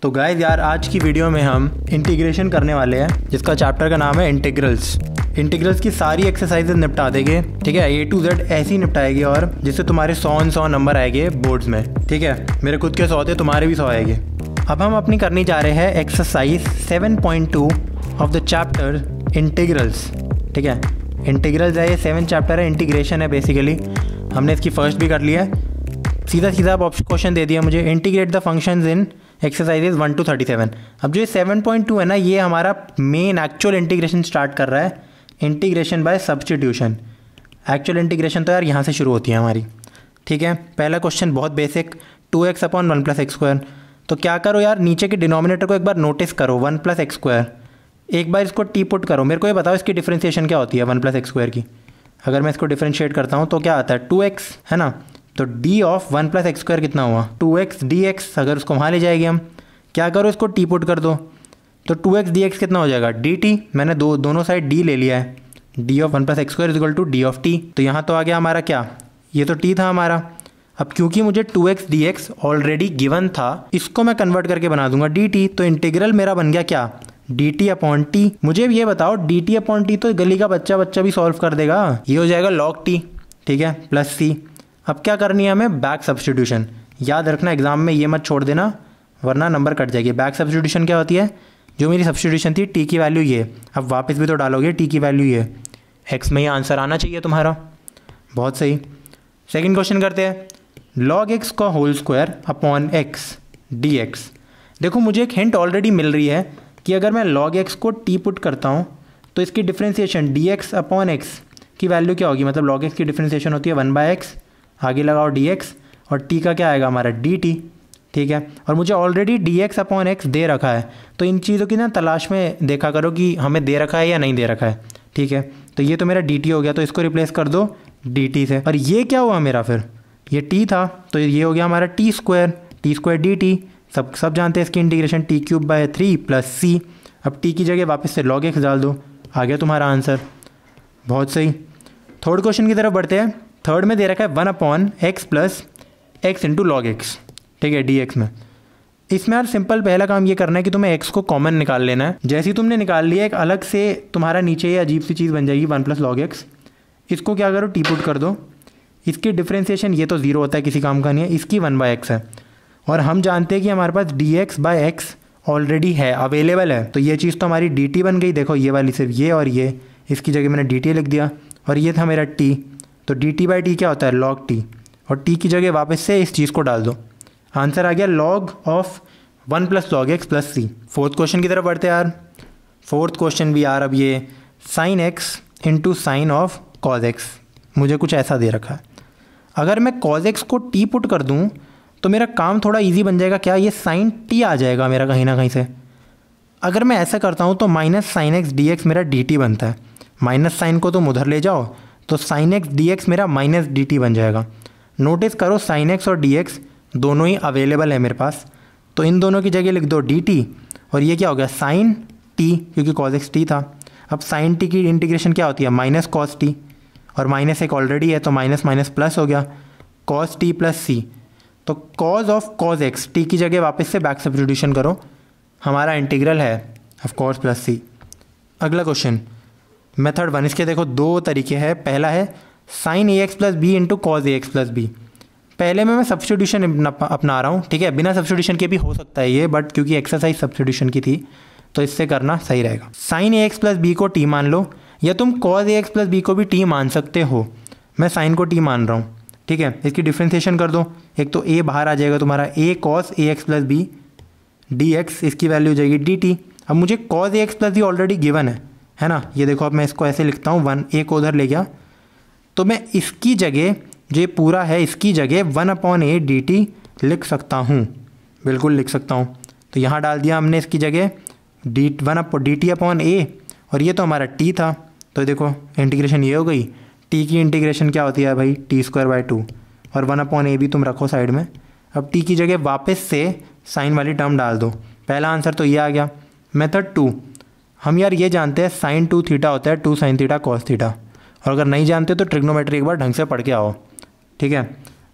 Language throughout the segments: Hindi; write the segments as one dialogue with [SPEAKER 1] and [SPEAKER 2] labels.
[SPEAKER 1] तो गाइस यार आज की वीडियो में हम इंटीग्रेशन करने वाले हैं जिसका चैप्टर का नाम है इंटीग्रल्स। इंटीग्रल्स की सारी एक्सरसाइजेज निपटा देंगे, ठीक है। A to Z ऐसे ही निपटाएगी और जिससे तुम्हारे 100 नंबर आएंगे बोर्ड्स में, ठीक है। मेरे खुद के 100 थे, तुम्हारे भी 100 आएंगे। अब हम अपनी करनी जा रहे हैं exercise 7.2 of the chapter integrals, ठीक है। इंटीग्रल्स है, ये 7 चैप्टर है, इंटीग्रेशन है बेसिकली। हमने इसकी फर्स्ट भी कर लिया है। सीधा सीधा आप क्वेश्चन दे दिया मुझे, integrate the functions in exercises 1 to 37। अब जो ये 7.2 है ना, ये हमारा मेन एक्चुअल इंटीग्रेशन स्टार्ट कर रहा है, integration by substitution. Actual integration तो यार यहाँ से शुरू होती है हमारी, ठीक है। पहला क्वेश्चन बहुत बेसिक, 2x अपॉन 1 + x²। तो क्या करो यार, नीचे के डिनोमिनेटर को एक बार नोटिस करो, 1 + x²। एक बार इसको टी पुट करो, मेरे को ये बताओ इसकी डिफ्रेंसिएशन क्या होती है 1 + x² की। अगर मैं इसको डिफ्रेंशिएट करता हूँ तो क्या आता है, 2x है ना। तो d ऑफ 1 + x² कितना हुआ, 2x dx। अगर उसको वहाँ ले जाएगी हम, क्या करो इसको टी पुट कर दो, तो 2x dx कितना हो जाएगा, dt। मैंने दोनों साइड d ले लिया है, d of 1 + x² = d of t। तो यहाँ तो आ गया हमारा क्या, ये तो t था हमारा। अब क्योंकि मुझे 2x dx ऑलरेडी गिवन था, इसको मैं कन्वर्ट करके बना दूंगा dt। तो इंटीग्रल मेरा बन गया क्या, dt/t। मुझे ये बताओ dt/t तो गली का बच्चा भी सॉल्व कर देगा, ये हो जाएगा log t, ठीक है, प्लस c। अब क्या करनी है हमें, बैक सब्स्टिट्यूशन। याद रखना एग्जाम में ये मत छोड़ देना वरना नंबर कट जाएगी। बैक सब्स्टिट्यूशन क्या होती है, जो मेरी सब्स्टिट्यूशन थी t की वैल्यू ये, अब वापस भी तो डालोगे t की वैल्यू ये, x में ये आंसर आना चाहिए तुम्हारा। बहुत सही। सेकंड क्वेश्चन करते हैं, log x का whole square upon x dx। देखो मुझे एक हिंट ऑलरेडी मिल रही है कि अगर मैं log x को t पुट करता हूँ तो इसकी डिफ्रेंसिएशन dx अपॉन x की वैल्यू क्या होगी। मतलब log x की डिफ्रेंसिएशन होती है 1/x, आगे लगाओ dx, और t का क्या आएगा हमारा dt, ठीक है। और मुझे ऑलरेडी dx अपॉन x दे रखा है, तो इन चीज़ों की ना तलाश में देखा करो कि हमें दे रखा है या नहीं दे रखा है, ठीक है। तो ये तो मेरा dt हो गया, तो इसको रिप्लेस कर दो dt से। और ये क्या हुआ मेरा, फिर ये t था तो ये हो गया हमारा t² dt। सब जानते हैं इसकी इंटीग्रेशन t³/3 + c। अब t की जगह वापस से log x डाल दो, आ गया तुम्हारा आंसर। बहुत सही। थर्ड क्वेश्चन की तरफ बढ़ते हैं। थर्ड में दे रखा है 1/x + x × log x, ठीक है, dx में। इसमें यार सिंपल पहला काम ये करना है कि तुम्हें x को कॉमन निकाल लेना है। जैसे ही तुमने निकाल लिया, एक अलग से तुम्हारा नीचे ये अजीब सी चीज़ बन जाएगी 1 + log x। इसको क्या करो, टी पुट कर दो। इसकी डिफ्रेंसिएशन ये तो 0 होता है, किसी काम का नहीं है, इसकी 1/x है। और हम जानते हैं कि हमारे पास dx/x ऑलरेडी है, अवेलेबल है। तो ये चीज़ तो हमारी dt बन गई। देखो ये वाली सिर्फ ये और ये, इसकी जगह मैंने dt लिख दिया, और ये था मेरा t। तो dt/t क्या होता है, log t। और t की जगह वापस से इस चीज़ को डाल दो, आंसर आ गया log of 1 + log x + c। Fourth question की तरफ बढ़ते हैं यार। फोर्थ क्वेश्चन भी यार अब ये sin x × sin of cos x, मुझे कुछ ऐसा दे रखा है। अगर मैं cos x को t पुट कर दूं तो मेरा काम थोड़ा इजी बन जाएगा। क्या, ये sin t आ जाएगा मेरा कहीं ना कहीं से। अगर मैं ऐसा करता हूँ तो -sin x dx मेरा dt बनता है। माइनस साइन को तुम उधर ले जाओ तो sin x dx मेरा -dt बन जाएगा। नोटिस करो sin x और dx दोनों ही अवेलेबल है मेरे पास, तो इन दोनों की जगह लिख दो dt। और ये क्या हो गया, sin t, क्योंकि cos x t था। अब sin t की इंटीग्रेशन क्या होती है, -cos t, और -1 ऑलरेडी है तो माइनस प्लस हो गया, cos t + c। तो cos of cos x, t की जगह वापस से बैक सब्स्टिट्यूशन करो, हमारा इंटीग्रल है ऑफ cos + c। अगला क्वेश्चन मेथड 1। इसके देखो दो तरीके हैं। पहला है sin ax + b × cos ax + b। पहले में मैं सब्स्टिट्यूशन अपना रहा हूँ, ठीक है। बिना सब्स्टिट्यूशन के भी हो सकता है ये, बट क्योंकि एक्सरसाइज सब्स्टिट्यूशन की थी तो इससे करना सही रहेगा। sin ax + b को t मान लो, या तुम cos ax + b को भी t मान सकते हो। मैं sin को t मान रहा हूँ, ठीक है। इसकी डिफ्रेंसिएशन कर दो, एक तो a बाहर आ जाएगा तुम्हारा, a cos ax + b dx, इसकी वैल्यू हो जाएगी dt। अब मुझे cos ax + b already given है ना। ये देखो अब मैं इसको ऐसे लिखता हूँ, 1 को उधर ले गया, तो मैं इसकी जगह जो पूरा है इसकी जगह 1/a dt लिख सकता हूँ, बिल्कुल लिख सकता हूँ। तो यहाँ डाल दिया हमने इसकी जगह dt/a, और ये तो हमारा t था। तो देखो इंटीग्रेशन ये हो गई, t की इंटीग्रेशन क्या होती है भाई, t² / 2, और 1/a भी तुम रखो साइड में। अब t की जगह वापस से साइन वाली टर्म डाल दो। पहला आंसर तो ये आ गया। मेथड 2, हम यार ये जानते हैं sin 2θ होता है 2 sin θ cos θ, और अगर नहीं जानते तो ट्रिग्नोमेट्री एक बार ढंग से पढ़ के आओ, ठीक है।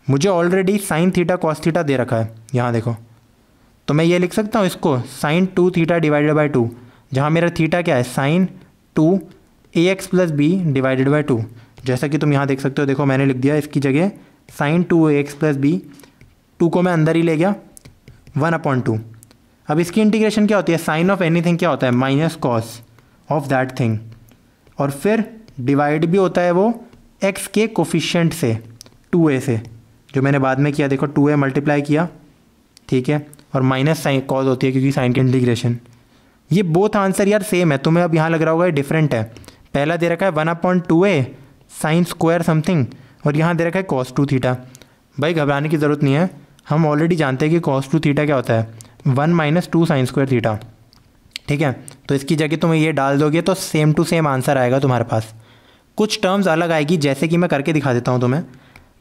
[SPEAKER 1] मुझे ऑलरेडी sin θ cos θ दे रखा है, यहाँ देखो तो मैं ये लिख सकता हूँ इसको साइन 2 थीटा डिवाइडेड बाई 2, जहाँ मेरा थीटा क्या है sine 2 AX plus B divided by 2। जैसा कि तुम यहाँ देख सकते हो, देखो मैंने लिख दिया इसकी जगह साइन 2 AX प्लस बी, 2 को मैं अंदर ही ले गया 1/2। अब इसकी इंटीग्रेशन क्या होती है, साइन ऑफ एनीथिंग क्या होता है minus cos of that thing, और फिर डिवाइड भी होता है वो x के कोफिशिएंट से 2a से, जो मैंने बाद में किया। देखो 2a मल्टीप्लाई किया, ठीक है, और माइनस साइन कॉज होती है क्योंकि साइन की इंटीग्रेशन। ये बोथ आंसर यार सेम है, तुम्हें अब यहाँ लग रहा होगा ये डिफरेंट है। पहला दे रखा है 1/2a साइन स्क्वायर समथिंग, और यहाँ दे रखा है कॉस 2 थीटा। भाई घबराने की ज़रूरत नहीं है, हम ऑलरेडी जानते हैं कि कॉस 2 थीटा क्या होता है 1 - 2 साइन स्क्वायर थीटा, ठीक है। तो इसकी जगह तुम ये डाल दोगे तो सेम टू सेम आंसर आएगा तुम्हारे पास। कुछ टर्म्स अलग आएगी, जैसे कि मैं करके दिखा देता हूँ तुम्हें।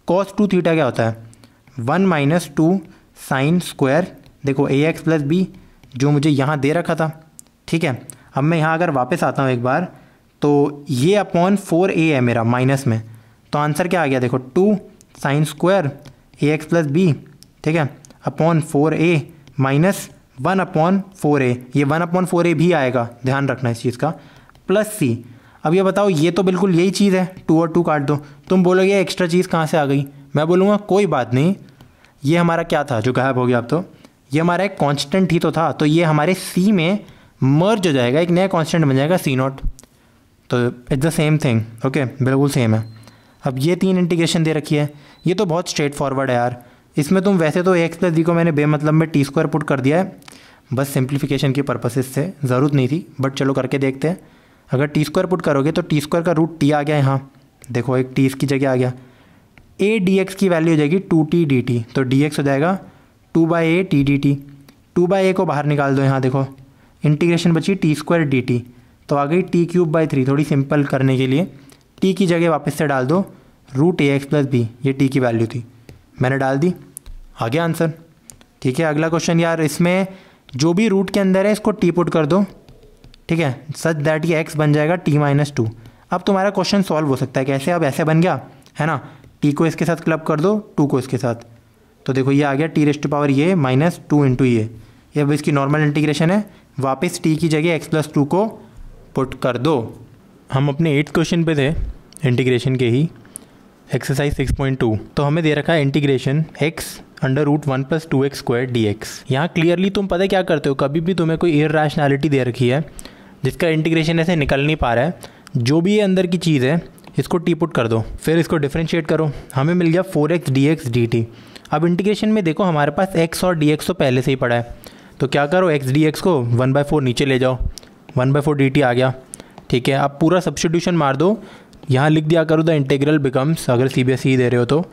[SPEAKER 1] कॉस 2 थीटा क्या होता है 1 - 2 साइन स्क्वायर, देखो AX प्लस बी जो मुझे यहाँ दे रखा था, ठीक है। अब मैं यहाँ अगर वापस आता हूँ एक बार, तो ये अपॉन 4a है मेरा माइनस में, तो आंसर क्या आ गया देखो 2 sine square AX plus B, ठीक है, अपॉन 4a माइनस 1/4a, ये 1/4a भी आएगा, ध्यान रखना इस चीज़ का, प्लस c। अब ये बताओ, ये तो बिल्कुल यही चीज़ है, 2 और 2 काट दो। तुम बोलोगे एक्स्ट्रा चीज़ कहाँ से आ गई, मैं बोलूँगा कोई बात नहीं, ये हमारा क्या था जो गायब हो गया। अब तो ये हमारा एक कांस्टेंट ही तो था, तो ये हमारे c में मर्ज हो जाएगा, एक नया कांस्टेंट बन जाएगा c0। तो it's the same thing, okay, बिल्कुल सेम है। अब ये 3 इंटीग्रेशन दे रखी है, ये तो बहुत स्ट्रेट फॉरवर्ड है यार। इसमें तुम वैसे तो AX प्लस बी को मैंने बेमतलब में t² पुट कर दिया है, बस सिंप्लीफिकेशन की पर्पसेस से, ज़रूरत नहीं थी, बट चलो करके देखते हैं। अगर t² पुट करोगे तो t² का रूट t आ गया यहाँ, देखो एक t इसकी जगह आ गया। a dx की वैल्यू हो जाएगी 2t dt, तो dx हो जाएगा 2/a t dt। 2/a को बाहर निकाल दो, यहाँ देखो इंटीग्रेशन बची t² dt, तो आ गई t³/3। थोड़ी सिंपल करने के लिए t की जगह वापस से डाल दो रूट AX प्लस बी, ये t की वैल्यू थी, मैंने डाल दी, आ गया आंसर, ठीक है। अगला क्वेश्चन यार, इसमें जो भी रूट के अंदर है इसको t पुट कर दो, ठीक है, सच दैट ये x बन जाएगा t-2। अब तुम्हारा क्वेश्चन सॉल्व हो सकता है कैसे, अब ऐसे बन गया है ना, t को इसके साथ क्लब कर दो, 2 को इसके साथ, तो देखो ये आ गया t⁻² ये -2 × ये अब इसकी नॉर्मल इंटीग्रेशन है, वापस t की जगह x+2 को पुट कर दो। हम अपने 8th क्वेश्चन पे थे इंटीग्रेशन के ही, एक्सरसाइज 6.2। तो हमें दे रखा है इंटीग्रेशन x√1 + 2x² dx। यहाँ क्लियरली तुम पता है क्या करते हो, कभी भी तुम्हें कोई इरैशनैलिटी दे रखी है जिसका इंटीग्रेशन ऐसे निकल नहीं पा रहा है, जो भी ये अंदर की चीज़ है इसको t पुट कर दो, फिर इसको डिफरेंशिएट करो, हमें मिल गया 4x dx dt। अब इंटीग्रेशन में देखो हमारे पास x और dx तो पहले से ही पड़ा है, तो क्या करो x dx को 1/4 नीचे ले जाओ, 1/4 dt आ गया, ठीक है। अब पूरा सब्स्टिट्यूशन मार दो, यहाँ लिख दिया करो द इंटीग्रल बिकम्स, अगर CBSE दे रहे हो तो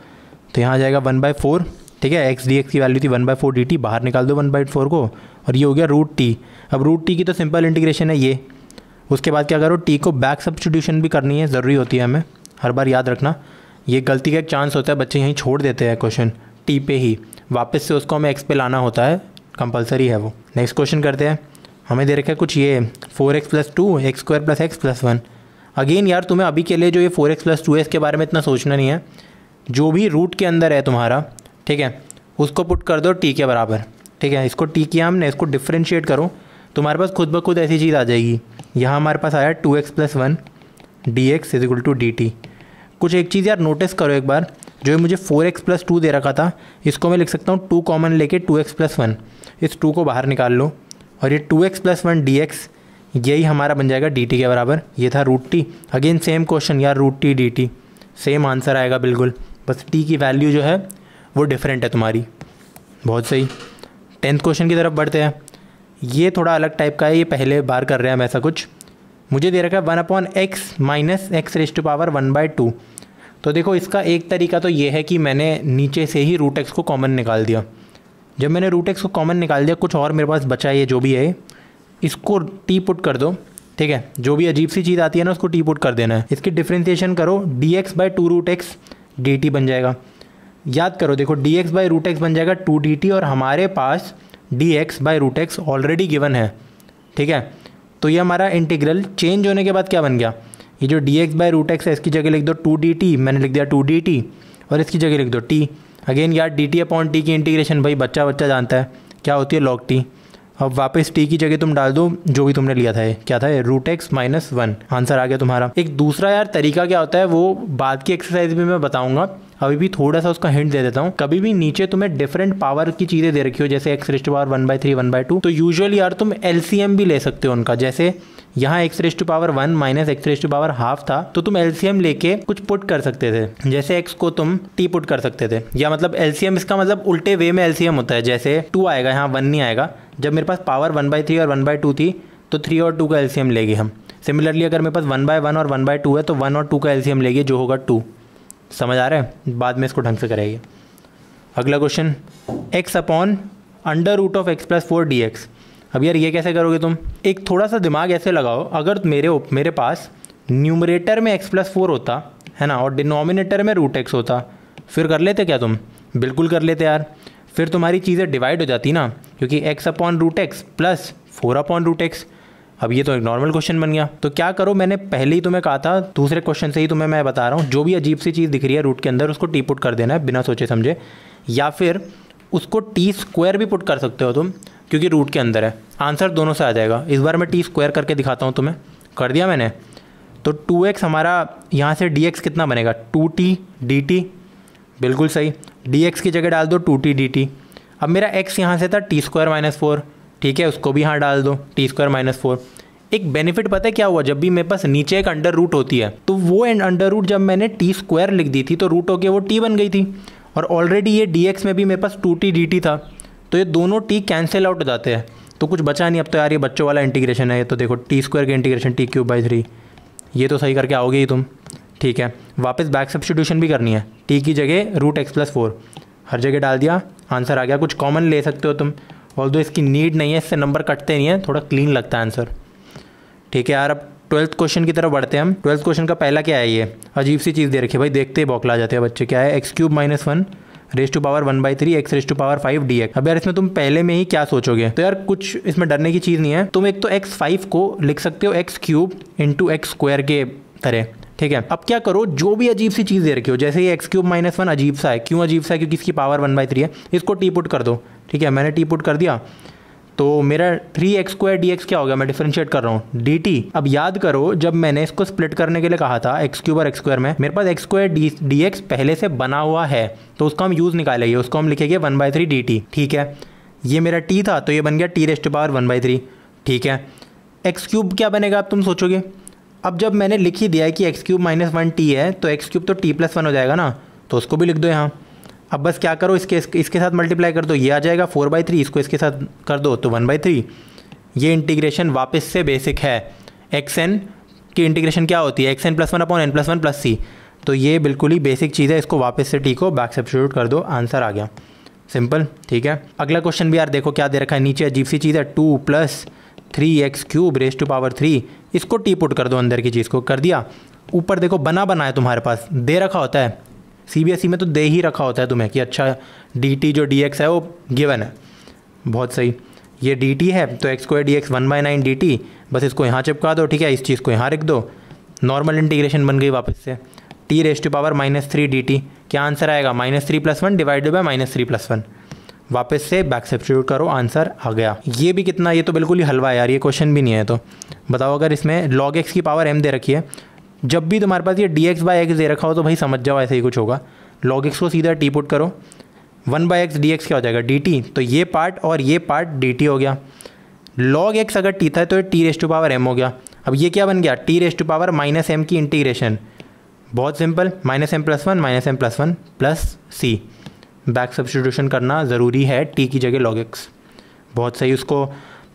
[SPEAKER 1] यहाँ आ जाएगा 1/4, ठीक है। x dx की वैल्यू थी 1/4 dt, बाहर निकाल दो 1/4 को, और ये हो गया √t। अब √t की तो सिंपल इंटीग्रेशन है ये। उसके बाद क्या करो, t को बैक सब्स्टिट्यूशन भी करनी है, ज़रूरी होती है हमें, हर बार याद रखना, ये गलती का एक चांस होता है, बच्चे यहीं छोड़ देते हैं क्वेश्चन t पे ही, वापस से उसको हमें x पे लाना होता है, कंपलसरी है वो। नेक्स्ट क्वेश्चन करते हैं, हमें दे रखा है कुछ ये 4x + 2 x² + x + 1। अगेन यार तुम्हें अभी के लिए जो ये 4x + 2 है इसके बारे में इतना सोचना नहीं है, जो भी रूट के अंदर है तुम्हारा, ठीक है, उसको पुट कर दो t के बराबर, ठीक है। इसको t किया हमने, इसको डिफरेंशिएट करो, तुम्हारे पास खुद ब खुद ऐसी चीज़ आ जाएगी। यहाँ हमारे पास आया 2x + 1 dx = dt। कुछ एक चीज़ यार नोटिस करो एक बार, जो है मुझे 4x + 2 दे रखा था, इसको मैं लिख सकता हूँ 2 कॉमन लेके 2x + 1, इस 2 को बाहर निकाल लो, और ये 2x + 1 dx यही हमारा बन जाएगा dt के बराबर, ये था √t। अगेन सेम क्वेश्चन यार, √t dt सेम आंसर आएगा बिल्कुल, बस t की वैल्यू जो है वो डिफरेंट है तुम्हारी। बहुत सही। 10th क्वेश्चन की तरफ बढ़ते हैं, ये थोड़ा अलग टाइप का है, ये पहले बार कर रहे हैं हम ऐसा कुछ। मुझे दे रखा है 1/x - x⁻1/2। तो देखो इसका एक तरीका तो ये है कि मैंने नीचे से ही √x को कॉमन निकाल दिया। जब मैंने √x को कॉमन निकाल दिया, कुछ और मेरे पास बचा है, ये जो भी है इसको t पुट कर दो, ठीक है। जो भी अजीब सी चीज़ आती है ना उसको t पुट कर देना है। इसकी डिफ्रेंसिएशन करो, dx/2√x dt बन जाएगा। याद करो देखो dx/√x बन जाएगा 2 dt, और हमारे पास dx/√x ऑलरेडी गिवन है, ठीक है। तो ये हमारा इंटीग्रल चेंज होने के बाद क्या बन गया, ये जो dx/√x है इसकी जगह लिख दो 2 dt, मैंने लिख दिया 2 dt, और इसकी जगह लिख दो t। अगेन यार dt/t की इंटीग्रेशन भाई बच्चा जानता है क्या होती है log t। अब वापस t की जगह तुम डाल दो जो भी तुमने लिया था, ये क्या था, root x minus one, answer आ गया तुम्हारा। एक दूसरा यार तरीका क्या होता है वो बाद की एक्सरसाइज में मैं बताऊंगा, अभी भी थोड़ा सा उसका हिंट दे देता हूँ। कभी भी नीचे तुम्हें डिफरेंट पावर की चीज़ें दे रखी हो, जैसे एक्स रेस्ट टू पावर 1/3 1/2, तो यूजुअली यार तुम एलसीएम भी ले सकते हो उनका। जैसे यहाँ x raised to power 1 minus x raised to power half था, तो तुम एलसीएम लेके कुछ पुट कर सकते थे। जैसे एक्स को तुम टी पुट कर सकते थे, या मतलब एलसीएम इसका मतलब उल्टे वे में एलसीएम होता है। जैसे 2 आएगा, यहाँ 1 नहीं आएगा। जब मेरे पास पावर 1/3 और 1/2 थी तो 3 और 2 का एलसीएम लेंगे हम। सिमिलरली अगर मेरे पास 1/1 और 1/2 है तो 1 और 2 का एलसीएम लेंगे जो होगा 2। समझ आ रहा है? बाद में इसको ढंग से करेंगे। अगला question, x upon under root of x plus 4 dx। अब यार ये कैसे करोगे तुम? एक थोड़ा सा दिमाग ऐसे लगाओ, अगर मेरे पास न्यूमरेटर में x प्लस 4 होता है ना, और डिनोमिनेटर में रूट x होता, फिर कर लेते क्या तुम? बिल्कुल कर लेते यार। फिर तुम्हारी चीज़ें डिवाइड हो जाती ना, क्योंकि x upon root x plus 4 upon root x. अब ये तो एक नॉर्मल क्वेश्चन बन गया। तो क्या करो, मैंने पहले ही तुम्हें कहा था, दूसरे क्वेश्चन से ही तुम्हें मैं बता रहा हूँ, जो भी अजीब सी चीज़ दिख रही है रूट के अंदर उसको टी पुट कर देना है बिना सोचे समझे, या फिर उसको टी स्क्वायर भी पुट कर सकते हो तुम, क्योंकि रूट के अंदर है। आंसर दोनों से आ जाएगा। इस बार मैं टी स्क्वायर करके दिखाता हूँ तुम्हें। कर दिया मैंने। तो 2x हमारा यहाँ से dx कितना बनेगा? 2t dt। बिल्कुल सही। dx की जगह डाल दो 2t dt। अब मेरा x यहाँ से था टी स्क्वायर माइनस 4, ठीक है, उसको भी यहाँ डाल दो टी स्क्वायर माइनस 4। एक बेनिफिट पता है क्या हुआ? जब भी मेरे पास नीचे एक अंडर रूट होती है तो वो अंडर रूट जब मैंने टी स्क्वायर लिख दी थी तो रूट होके वो टी बन गई थी, और ऑलरेडी ये dx में भी मेरे पास 2t dt था, तो ये दोनों t कैंसिल आउट हो जाते हैं, तो कुछ बचा नहीं। अब तो यार ये बच्चों वाला इंटीग्रेशन है। ये तो देखो टी स्क्वायर के इंटीग्रेशन t³/3, ये तो सही करके आओगे ही तुम, ठीक है। वापस बैक सब्स्टिट्यूशन भी करनी है, t की जगह रूट एक्स प्लस 4 हर जगह डाल दिया, आंसर आ गया। कुछ कॉमन ले सकते हो तुम, ऑल्दो इसकी नीड नहीं है, इससे नंबर कटते नहीं है, थोड़ा क्लीन लगता है आंसर, ठीक है यार। अब 12th क्वेश्चन की तरफ बढ़ते हैं हम। 12th क्वेश्चन का पहला क्या है? ये अजीब सी चीज़ दे रखी है भाई, देखते ही बौखला जाते हैं बच्चे। क्या है? x³ minus 1 raise to power 1/3 x raise to power 5 dx। अब यार इसमें तुम पहले में ही क्या सोचोगे? तो यार कुछ इसमें डरने की चीज़ नहीं है। तुम एक तो x5 को लिख सकते हो x³ इंटू x² के तरह, ठीक है। अब क्या करो, जो भी अजीब सी चीज़ दे रखी हो, जैसे ये x³ माइनस 1 अजीब सा है। क्यों अजीब सा है? क्योंकि इसकी पावर 1/3 है। इसको टी पुट कर दो, ठीक है। मैंने टी पुट कर दिया तो मेरा 3x² dx क्या हो गया? मैं डिफरेंशिएट कर रहा हूँ dt। अब याद करो, जब मैंने इसको स्प्लिट करने के लिए कहा था x³ और x² में, मेरे पास x² dx पहले से बना हुआ है, तो उसका हम यूज़ निकालेंगे, उसको हम लिखेंगे 1/3 dt, ठीक है। ये मेरा t था तो ये बन गया t रेज़ टू पावर 1/3, ठीक है। x³ क्या बनेगा? अब तुम सोचोगे, अब जब मैंने लिख ही दिया है कि x³ माइनस 1t है तो x³ तो t प्लस 1 हो जाएगा ना, तो उसको भी लिख दो यहाँ। अब बस क्या करो, इसके साथ मल्टीप्लाई कर दो, ये आ जाएगा 4/3, इसको इसके साथ कर दो तो 1/3। ये इंटीग्रेशन वापस से बेसिक है। xn की इंटीग्रेशन क्या होती है? xn plus 1 upon n plus 1 plus c। तो ये बिल्कुल ही बेसिक चीज़ है, इसको वापस से t को बैक सब्स्टिट्यूट कर दो, आंसर आ गया। सिंपल, ठीक है। अगला क्वेश्चन भी यार देखो क्या दे रखा है, नीचे अजीब सी चीज़ है 2 + 3x³ रेज़ टू पावर 3। इसको टी पुट कर दो, अंदर की चीज़ को कर दिया। ऊपर देखो बना है तुम्हारे पास, दे रखा होता है, CBSE में तो दे ही रखा होता है तुम्हें कि अच्छा dt जो dx है वो गिवन है। बहुत सही, ये dt है तो x² dx 1/9 dt, बस इसको यहाँ चिपका दो, ठीक है। इस चीज़ को यहाँ रख दो, नॉर्मल इंटीग्रेशन बन गई वापस से। t raise to power -3 dt, क्या आंसर आएगा? -3 + 1 डिवाइडेड बाय -3 + 1। वापस से बैक सब्स्टिट्यूट करो, आंसर आ गया। ये भी कितना, ये तो बिल्कुल ही हलवा है यार, ये क्वेश्चन भी नहीं है। तो बताओ, अगर इसमें log x की पावर m दे रखी है, जब भी तुम्हारे पास ये dx/x दे रखा हो तो भाई समझ जाओ ऐसे ही कुछ होगा। log x को सीधा टी पुट करो, 1/x dx क्या हो जाएगा? dt। तो ये पार्ट और ये पार्ट dt हो गया। log x अगर t था तो ये t raise to power m हो गया। अब ये क्या बन गया? t raise to power -m की इंटीग्रेशन। बहुत simple, -m + 1 -m + 1 plus c। Back substitution करना ज़रूरी है, t की जगह log x। बहुत सही। उसको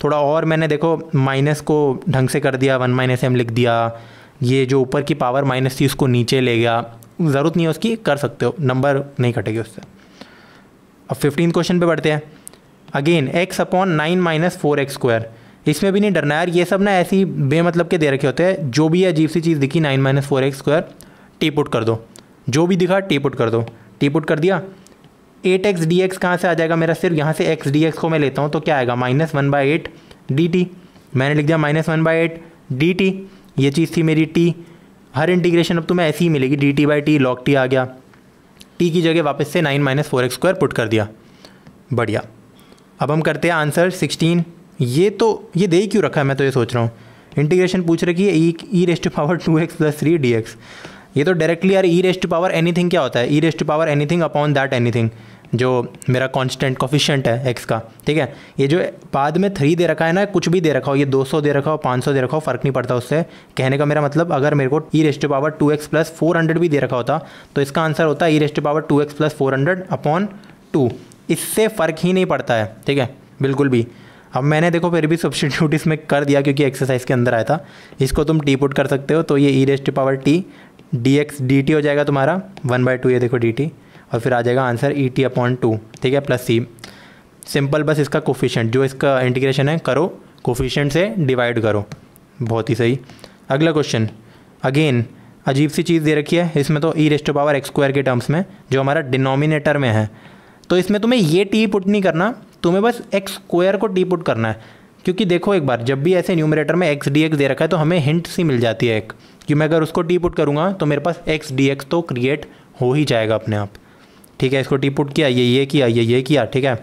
[SPEAKER 1] थोड़ा और मैंने देखो माइनस को ढंग से कर दिया, 1 - m लिख दिया। ये जो ऊपर की पावर -c उसको नीचे ले गया, ज़रूरत नहीं है उसकी, कर सकते हो, नंबर नहीं कटेगी उससे। अब 15 क्वेश्चन पे बढ़ते हैं। Again x upon 9 - 4x²। इसमें भी नहीं डरना यार, ये सब ना ऐसी बेमतलब के दे रखे होते हैं। जो भी अजीब सी चीज़ दिखी 9 - 4x² टी पुट कर दो, जो भी दिखा टी पुट कर दो। टी पुट कर दिया, 8x dx कहाँ से आ जाएगा मेरा? सिर्फ यहाँ से x dx को मैं लेता हूँ तो क्या आएगा? -1/8 dt। मैंने लिख दिया -1/8 dt, ये चीज़ थी मेरी t। हर इंटीग्रेशन अब तुम्हें ऐसी ही मिलेगी, dt/t log t आ गया। t की जगह वापस से 9 - 4x² पुट कर दिया, बढ़िया। अब हम करते हैं आंसर 16। ये दे ही क्यों रखा है, मैं तो ये सोच रहा हूँ। इंटीग्रेशन पूछ रही है e raised to power 2x + 3 dx। ये तो डायरेक्टली यार e raised to power anything क्या होता है, e raised to power anything upon that anything, जो मेरा कांस्टेंट कोफिशिएंट है x का, ठीक है। ये जो बाद में 3 दे रखा है ना, कुछ भी दे रखा हो, ये 200 दे रखा हो, 500 दे रखा हो, फ़र्क नहीं पड़ता उससे। कहने का मेरा मतलब, अगर मेरे को ई रेस्ट टू पावर 2x + 400 भी दे रखा होता तो इसका आंसर होता है e raised to power 2x + 400 upon 2। इससे फ़र्क ही नहीं पड़ता है, ठीक है, बिल्कुल भी। अब मैंने देखो फिर भी सब्स्टिट्यूट इसमें कर दिया क्योंकि एक्सरसाइज के अंदर आया था। इसको तुम टी पुट कर सकते हो, तो ये e raised to power t dx dt हो जाएगा तुम्हारा 1/2, ये देखो dt, और फिर आ जाएगा आंसर ई टी अपॉन 2, ठीक है, प्लस सी। सिंपल, बस इसका कोफिशिएंट जो इसका इंटीग्रेशन है करो, कोफिशिएंट से डिवाइड करो, बहुत ही सही। अगला क्वेश्चन, अगेन अजीब सी चीज़ दे रखी है इसमें तो, ई रेस्ट टू पावर x² के टर्म्स में, जो हमारा डिनोमिनेटर में है। तो इसमें तुम्हें ये टी पुट नहीं करना, तुम्हें बस x² को टी पुट करना है। क्योंकि देखो एक बार, जब भी ऐसे न्यूमरेटर में x dx दे रखा है तो हमें हिंट सी मिल जाती है एक, कि मैं अगर उसको टी पुट करूँगा तो मेरे पास x dx तो क्रिएट हो ही जाएगा अपने आप, ठीक है। इसको टी पुट किया, ये किया, ये किया, ठीक है।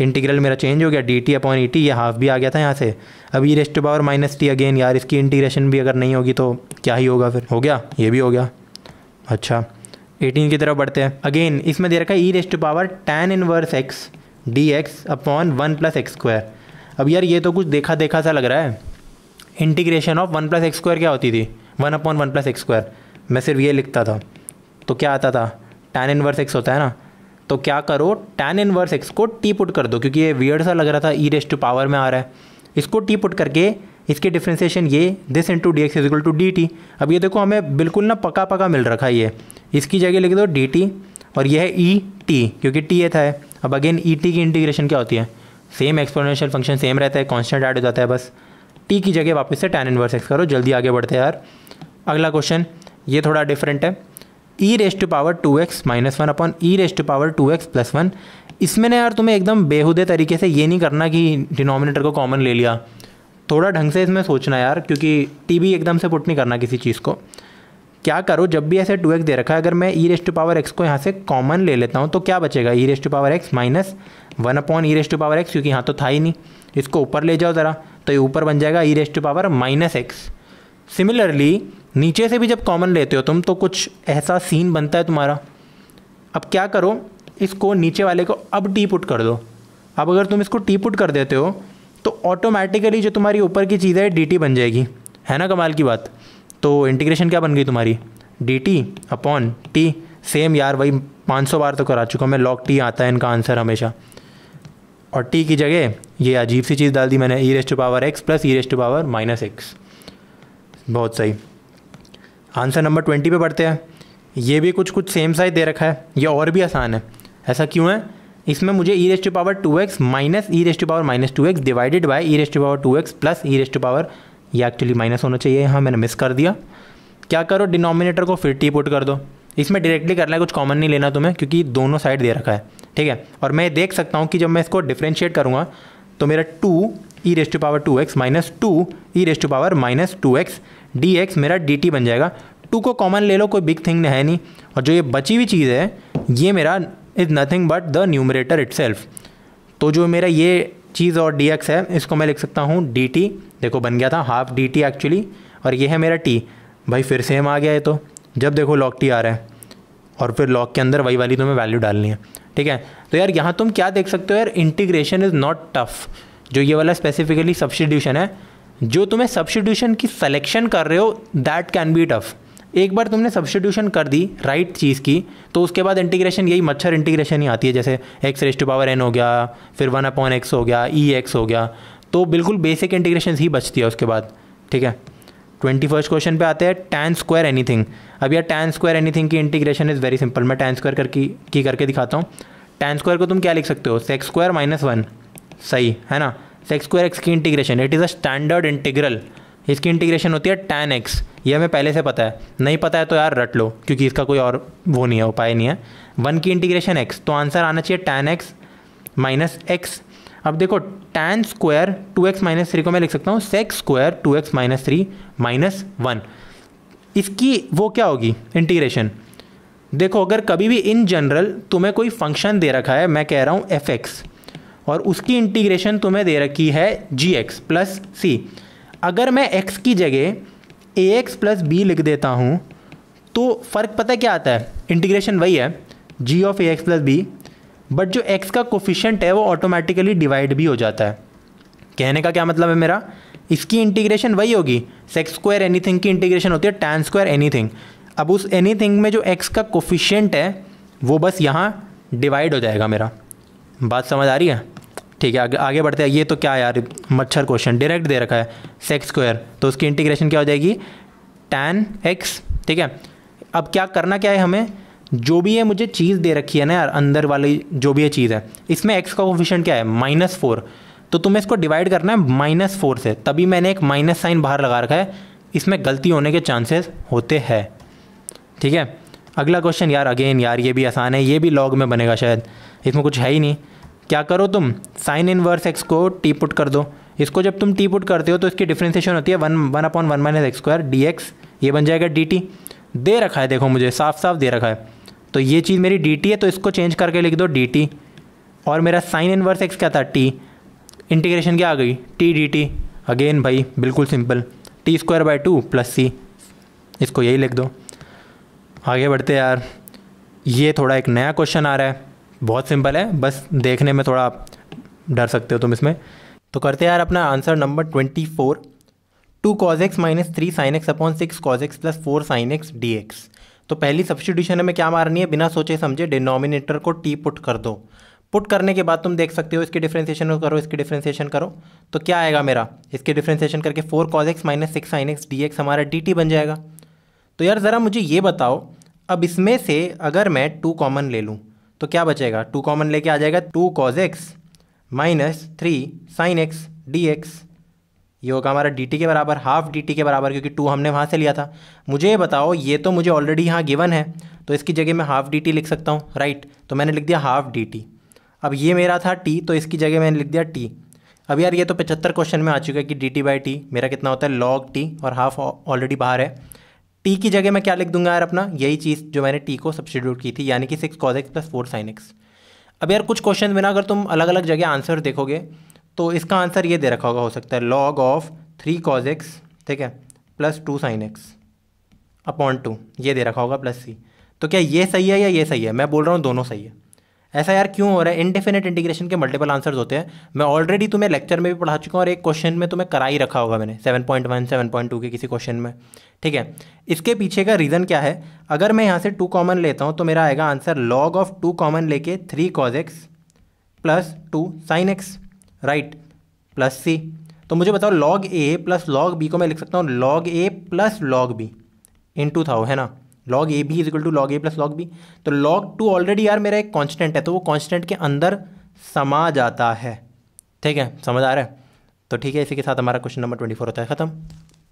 [SPEAKER 1] इंटीग्रल मेरा चेंज हो गया, dt अपॉन ई टी, ये हाफ भी आ गया था यहाँ से। अब e raised to power -t again, यार इसकी इंटीग्रेशन भी अगर नहीं होगी तो क्या ही होगा फिर, हो गया, ये भी हो गया। अच्छा 18 की तरफ बढ़ते हैं। अगेन इसमें दे रखा है e raised to power tan inverse x dx upon 1 + x²। अब यार ये तो कुछ देखा देखा सा लग रहा है। इंटीग्रेशन ऑफ 1 + x² क्या होती थी, 1/1 + x²। मैं सिर्फ ये लिखता था तो क्या आता था, tan इनवर्स x होता है ना। तो क्या करो, tan इनवर्स x को टी पुट कर दो, क्योंकि ये वियर्ड सा लग रहा था, ई रेस्ट टू पावर में आ रहा है। इसको टी पुट करके इसके डिफ्रेंसिएशन ये this into D X is equal to D T. अब ये देखो हमें बिल्कुल ना पका मिल रखा है ये, इसकी जगह लिख दो डी टी, और यह है ई टी क्योंकि टी था है। अब अगेन ई टी की इंटीग्रेशन क्या होती है, सेम एक्सपोनेंशियल फंक्शन सेम रहता है, कांस्टेंट ऐड हो जाता है, बस टी की जगह वापस से tan इनवर्स x करो। जल्दी आगे बढ़ते हैं यार। अगला क्वेश्चन ये थोड़ा डिफरेंट है, e raised to power 2x - 1 upon e raised to power 2x + 1। इसमें ना यार तुम्हें एकदम बेहुदे तरीके से ये नहीं करना कि डिनोमिनेटर को कॉमन ले लिया, थोड़ा ढंग से इसमें सोचना यार, क्योंकि टी भी एकदम से पुट नहीं करना किसी चीज़ को। क्या करो, जब भी ऐसे 2x दे रखा है, अगर मैं ई रेस्ट टू पावर x को यहाँ से कॉमन ले लेता हूँ तो क्या बचेगा, e raised to power x - 1 upon e raised to power x, क्योंकि यहाँ तो था ही नहीं। इसको ऊपर ले जाओ ज़रा, तो ये ऊपर बन जाएगा e raised to power -x। Similarly नीचे से भी जब कॉमन लेते हो तुम तो कुछ ऐसा सीन बनता है तुम्हारा। अब क्या करो, इसको नीचे वाले को अब टी पुट कर दो। अब अगर तुम इसको टी पुट कर देते हो तो ऑटोमेटिकली जो तुम्हारी ऊपर की चीज़ है dt बन जाएगी, है ना, कमाल की बात। तो इंटीग्रेशन क्या बन गई तुम्हारी, dt अपॉन t। सेम यार, वही 500 बार तो करा चुका मैं, log t आता है इनका आंसर हमेशा। और t की जगह ये अजीब सी चीज़ डाल दी मैंने, e raised to power x + e raised to power -x। बहुत सही। आंसर नंबर 20 पे बढ़ते हैं। ये भी कुछ सेम साइज दे रखा है, ये और भी आसान है। ऐसा क्यों है, इसमें मुझे e raised to power 2x minus e raised to power -2x divided by e raised to power 2x plus e raised to power, ये एक्चुअली माइनस होना चाहिए, यहाँ मैंने मिस कर दिया। क्या करो, डिनोमिनेटर को फिर टी पुट कर दो। इसमें डायरेक्टली करना है, कुछ कॉमन नहीं लेना तुम्हें, क्योंकि दोनों साइड दे रखा है, ठीक है। और मैं देख सकता हूँ कि जब मैं इसको डिफ्रेंशिएट करूँगा तो मेरा 2 e raised to power 2x minus 2 e raised to power -2x dx मेरा dt बन जाएगा। 2 को कॉमन ले लो, कोई बिग थिंग है नहीं। और जो ये बची हुई चीज़ है ये मेरा is nothing but the numerator itself. तो जो मेरा ये चीज़ और dx है, इसको मैं लिख सकता हूँ dt। देखो बन गया था हाफ dt एक्चुअली, और ये है मेरा t। भाई फिर सेम आ गया है, तो जब देखो log t आ रहा है, और फिर log के अंदर वही वाली तुम्हें वैल्यू डालनी है, ठीक है। तो यार यहाँ तुम क्या देख सकते हो यार, इंटीग्रेशन इज़ नॉट टफ। जो ये वाला स्पेसिफिकली सब्स्टिट्यूशन है, जो तुम्हें सब्स्टिट्यूशन की सिलेक्शन कर रहे हो दैट कैन बी टफ। एक बार तुमने सब्स्टिट्यूशन कर दी राइट चीज़ की, तो उसके बाद इंटीग्रेशन यही मच्छर इंटीग्रेशन ही आती है, जैसे x raised to power n हो गया, फिर 1/x हो गया, ex हो गया, तो बिल्कुल बेसिक इंटीग्रेशन ही बचती है उसके बाद, ठीक है। 21st क्वेश्चन पे आते हैं, tan स्क्वायर एनीथिंग। अब यार tan स्क्वायर एनीथिंग की इंटीग्रेशन इज़ वेरी सिंपल, मैं tan स्क्वायर करके दिखाता हूँ। tan स्क्वायर को तुम क्या लिख सकते हो, sec स्क्वायर -1, सही है ना। sec स्क्वायर x की integration, it is a standard integral. इसकी इंटीग्रेशन होती है tan x, ये हमें पहले से पता है, नहीं पता है तो यार रट लो, क्योंकि इसका कोई और वो नहीं है, उपाय नहीं है। 1 की इंटीग्रेशन x, तो आंसर आना चाहिए tan x -x। अब देखो tan स्क्वायर 2x -3 को मैं लिख सकता हूँ sec स्क्वायर 2x -3 -1। इसकी वो क्या होगी इंटीग्रेशन। देखो अगर कभी भी इन जनरल तुम्हें कोई फंक्शन दे रखा है, मैं कह रहा हूँ fx, और उसकी इंटीग्रेशन तुम्हें दे रखी है जी एक्स प्लस सी। अगर मैं x की जगह ए एक्स प्लस बी लिख देता हूँ तो फ़र्क पता क्या आता है, इंटीग्रेशन वही है g of A X plus B, but जो x का कोफिशिएंट है वो ऑटोमेटिकली डिवाइड भी हो जाता है। कहने का क्या मतलब है मेरा, इसकी इंटीग्रेशन वही होगी, सेक्स स्क्वायर एनीथिंग की इंटीग्रेशन होती है टैन स्क्वायर एनीथिंग। अब उस एनीथिंग में जो x का कोफिशिएंट है वो बस यहाँ डिवाइड हो जाएगा मेरा। बात समझ आ रही है? ठीक है, आगे बढ़ते हैं। ये तो क्या यार मच्छर क्वेश्चन डायरेक्ट दे रखा है सेक्स स्क्वायर, तो उसकी इंटीग्रेशन क्या हो जाएगी टैन एक्स। ठीक है, अब क्या करना क्या है हमें, जो भी है मुझे चीज़ दे रखी है ना यार, अंदर वाली जो भी ये चीज़ है, इसमें x का कोफिशिएंट क्या है -4, तो तुम्हें इसको डिवाइड करना है -4 से, तभी मैंने एक माइनस साइन बाहर लगा रखा है, इसमें गलती होने के चांसेस होते हैं। ठीक है, अगला क्वेश्चन यार अगेन यार ये भी आसान है, ये भी लॉग में बनेगा शायद, इसमें कुछ है ही नहीं। क्या करो तुम, साइन इनवर्स x को टी पुट कर दो। इसको जब तुम टी पुट करते हो तो इसकी डिफ्रेंसिएशन होती है 1/1 - x² dx, ये बन जाएगा dt। दे रखा है देखो मुझे साफ साफ दे रखा है, तो ये चीज़ मेरी dt है, तो इसको चेंज करके लिख दो dt। और मेरा साइन इनवर्स x क्या था t, इंटीग्रेशन क्या आ गई t dt। अगेन भाई बिल्कुल सिंपल, t²/2 + c, इसको यही लिख दो। आगे बढ़ते यार, ये थोड़ा एक नया क्वेश्चन आ रहा है, बहुत सिंपल है, बस देखने में थोड़ा डर सकते हो तुम इसमें। तो करते हैं यार अपना answer number 24, 2 cos x - 3 sin x upon 6 cos x + 4 sin x dx। तो पहली सब्स्टिट्यूशन में क्या मारनी है, बिना सोचे समझे डिनोमिनेटर को टी पुट कर दो। पुट करने के बाद तुम देख सकते हो इसकी डिफ्रेंसिएशन करो, इसकी डिफ्रेंसिएशन करो, तो क्या आएगा मेरा, इसकी डिफ्रेंसिएशन करके 4 cos x - 6 sin x dx हमारा dt बन जाएगा। तो यार ज़रा मुझे ये बताओ, अब इसमें से अगर मैं 2 कॉमन ले लूँ तो क्या बचेगा, 2 कॉमन लेके आ जाएगा 2 cos x - 3 sin x dx, ये होगा हमारा dt के बराबर, हाफ dt के बराबर, क्योंकि 2 हमने वहाँ से लिया था। मुझे ये बताओ, ये तो मुझे ऑलरेडी यहाँ गिवन है, तो इसकी जगह मैं हाफ dt लिख सकता हूँ, राइट। तो मैंने लिख दिया हाफ dt। अब ये मेरा था t, तो इसकी जगह मैंने लिख दिया t। अब यार ये तो 75 क्वेश्चन में आ चुका है कि dt/t मेरा कितना होता है log t, और हाफ ऑलरेडी बाहर है। t की जगह मैं क्या लिख दूंगा यार, अपना यही चीज़ जो मैंने t को सब्स्टिट्यूट की थी, यानी कि 6 cos x + 4 sin x। अब यार कुछ क्वेश्चन में ना अगर तुम अलग अलग जगह आंसर देखोगे तो इसका आंसर ये दे रखा होगा, हो सकता है log ऑफ 3 cos x, ठीक है, + 2 sin x अपॉन 2, ये दे रखा होगा +c। तो क्या ये सही है या ये सही है? मैं बोल रहा हूँ दोनों सही है। ऐसा यार क्यों हो रहा है? इनडेफिनेट इंटीग्रेशन के मल्टीपल आंसर्स होते हैं, मैं ऑलरेडी तुम्हें लेक्चर में भी पढ़ा चुका हूँ, और एक क्वेश्चन में तुम्हें करा ही रखा होगा मैंने 7.1 7.2 के किसी क्वेश्चन में। ठीक है, इसके पीछे का रीज़न क्या है, अगर मैं यहाँ से 2 कॉमन लेता हूँ तो मेरा आएगा आंसर log ऑफ 2 कॉमन लेके 3 cos x + 2 sin x, right, +c। तो मुझे बताओ log a + log b को मैं लिख सकता हूँ log a + log b into था, है ना, log a b = log a + log b। तो log 2 ऑलरेडी यार मेरा एक कांस्टेंट है, तो वो कांस्टेंट के अंदर समा जाता है। ठीक है, समझ आ रहा है? तो ठीक है, इसी के साथ हमारा क्वेश्चन नंबर 24 होता है ख़त्म।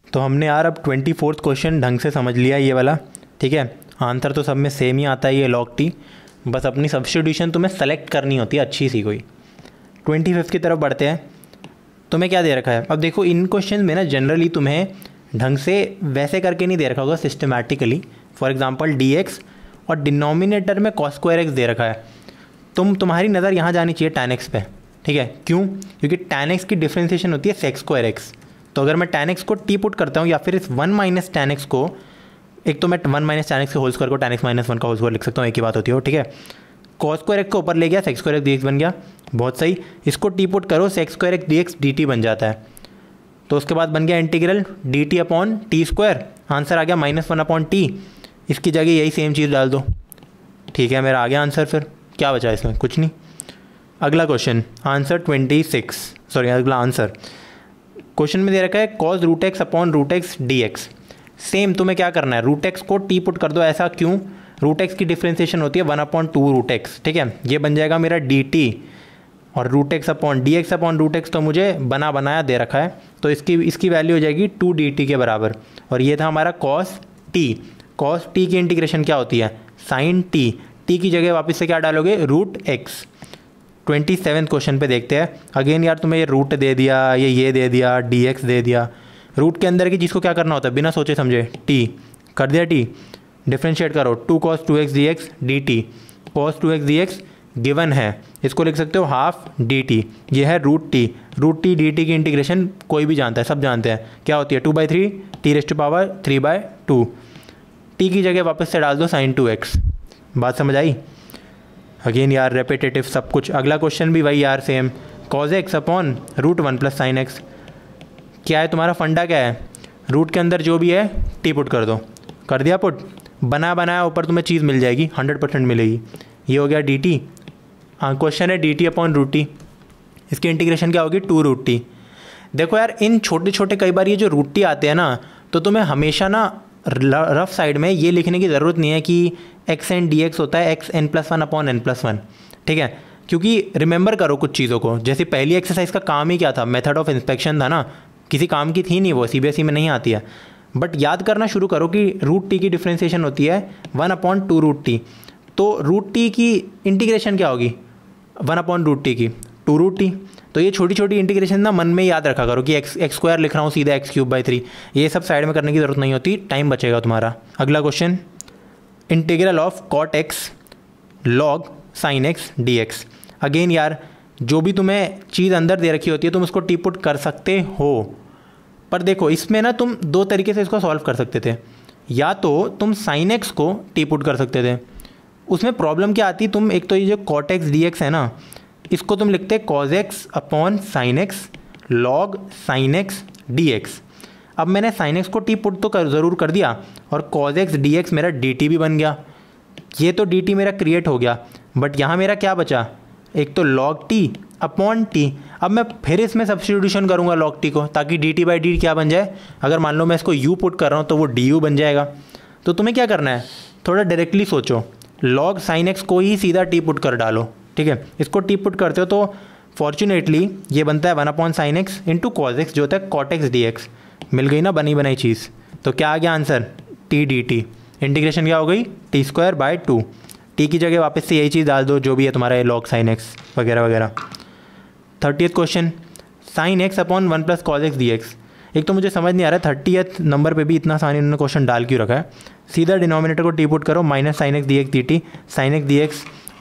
[SPEAKER 1] तो हमने यार अब 24th क्वेश्चन ढंग से समझ लिया ये वाला। ठीक है, आंसर तो सब में सेम ही आता है ये log t, बस अपनी सब्स्टिट्यूशन तुम्हें सेलेक्ट करनी होती है अच्छी सी कोई। 25th की तरफ बढ़ते हैं। तुम्हें क्या दे रखा है, अब देखो इन क्वेश्चन में ना जनरली तुम्हें ढंग से वैसे करके नहीं दे रखा होगा सिस्टमैटिकली। फॉर एग्जांपल dx और डिनोमिनेटर में cos स्क्वायर x दे रखा है, तुम्हारी नज़र यहाँ जानी चाहिए tan x पे। ठीक है, क्यों? क्योंकि tan x की डिफ्रेंसिएशन होती है sec स्क्वायर x। तो अगर मैं tan x को t पुट करता हूँ, या फिर इस 1 - tan x को, एक तो मैं 1 - tan x के होल स्क्वायर को tan x - 1 का होल स्क्वायर लिख सकता हूँ, एक ही बात होती है। ठीक है, cos स्क्वायर x को ऊपर ले गया, sec स्क्वायर x dx बन गया, बहुत सही। इसको t पुट करो, sec square x dx dt बन जाता है। तो उसके बाद बन गया integral dt upon t², answer आ गया -1/t, इसकी जगह यही सेम चीज़ डाल दो। ठीक है, मेरा आ गया आंसर। फिर क्या बचा इसमें? कुछ नहीं। अगला क्वेश्चन आंसर 26, सॉरी अगला आंसर क्वेश्चन में दे रखा है cos √x upon √x dx। Same तुम्हें क्या करना है, √x को t पुट कर दो। ऐसा क्यों? √x की डिफ्रेंसिएशन होती है 1/2 √x। ठीक है, ये बन जाएगा मेरा dt, और √x upon dx upon √x तो मुझे बना बनाया दे रखा है, तो इसकी वैल्यू हो जाएगी 2 dt के बराबर। और ये था हमारा cos t। cos t की इंटीग्रेशन क्या होती है, sin t। t की जगह वापस से क्या डालोगे, √x। 27 क्वेश्चन पे देखते हैं। अगेन यार तुम्हें ये रूट दे दिया, ये दे दिया, dx दे दिया। रूट के अंदर की चीज़ को क्या करना होता है, बिना सोचे समझे t कर दिया, t डिफ्रेंशिएट करो, 2 cos 2x dx dt, cos 2x dx given है, इसको लिख सकते हो हाफ डी टी। ये है रूट टी डी टी की इंटीग्रेशन कोई भी जानता है, सब जानते हैं क्या होती है, 2/3 t⁻3/2। टी की जगह वापस से डाल दो sin 2x। बात समझ आई? अगेन यार रेपिटेटिव सब कुछ। अगला क्वेश्चन भी वही यार same, cos x upon √1 + sin x। क्या है तुम्हारा फंडा, क्या है, रूट के अंदर जो भी है टी पुट कर दो। कर दिया पुट, बनाया ऊपर तुम्हें चीज़ मिल जाएगी, 100% मिलेगी। ये हो गया डी टी। हाँ क्वेश्चन है डी टी अपॉन √t, इसकी इंटीग्रेशन क्या होगी 2√t। देखो यार इन छोटे छोटे कई बार ये जो √t आते हैं ना, तो तुम्हें हमेशा ना रफ साइड में ये लिखने की ज़रूरत नहीं है कि xn dx होता है xn+1 अपॉन n+1, ठीक है। क्योंकि रिमेंबर करो कुछ चीज़ों को, जैसे पहली एक्सरसाइज का काम ही क्या था, मेथड ऑफ इंस्पेक्शन था ना, किसी काम की थी नहीं, वो CBSE में नहीं आती है। बट याद करना शुरू करो कि √t की डिफ्रेंसिएशन होती है 1/2√t। तो √t की इंटीग्रेशन क्या होगी 1/√t की 2√t। तो ये छोटी छोटी इंटीग्रेशन ना मन में याद रखा करो कि x² लिख रहा हूँ सीधा x³/3, ये सब साइड में करने की ज़रूरत नहीं होती, टाइम बचेगा तुम्हारा। अगला question, integral of cot x log sin x dx। Again यार जो भी तुम्हें चीज़ अंदर दे रखी होती है तुम उसको टी पुट कर सकते हो, पर देखो इसमें ना तुम दो तरीके से इसको सॉल्व कर सकते थे। या तो तुम sin x को टी पुट कर सकते थे, उसमें प्रॉब्लम क्या आती, तुम एक तो ये जो cot x dx है ना, इसको तुम लिखते cos x upon sin x log sin x dx। अब मैंने sin x को टी पुट तो ज़रूर कर दिया, और cos x dx मेरा dt भी बन गया। ये तो dt मेरा क्रिएट हो गया, बट यहाँ मेरा क्या बचा, एक तो log t अपॉन t। अब मैं फिर इसमें सब्स्टिट्यूशन करूँगा log t को, ताकि dt/dt क्या बन जाए, अगर मान लो मैं इसको u पुट कर रहा हूँ तो वो du बन जाएगा। तो तुम्हें क्या करना है, थोड़ा डायरेक्टली सोचो, log sin x को ही सीधा t पुट कर डालो, ठीक है। इसको t पुट करते हो तो फॉर्चुनेटली ये बनता है 1/sin x into cos x, जो होता है cot x dx। मिल गई ना बनी बनाई चीज़। तो क्या आ गया आंसर, t dt। इंटीग्रेशन क्या हो गई t²/2। टी की जगह वापस से यही चीज़ डाल दो जो भी है तुम्हारा log sin x वगैरह वगैरह। 30th question, sin x upon 1 + cos x dx। एक तो मुझे समझ नहीं आ रहा है 30th नंबर पे भी इतना आसानी उन्होंने क्वेश्चन डाल क्यों रखा है। सीधा डिनोमिनेटर को टी पुट करो, -sin x dx dt, sin x dx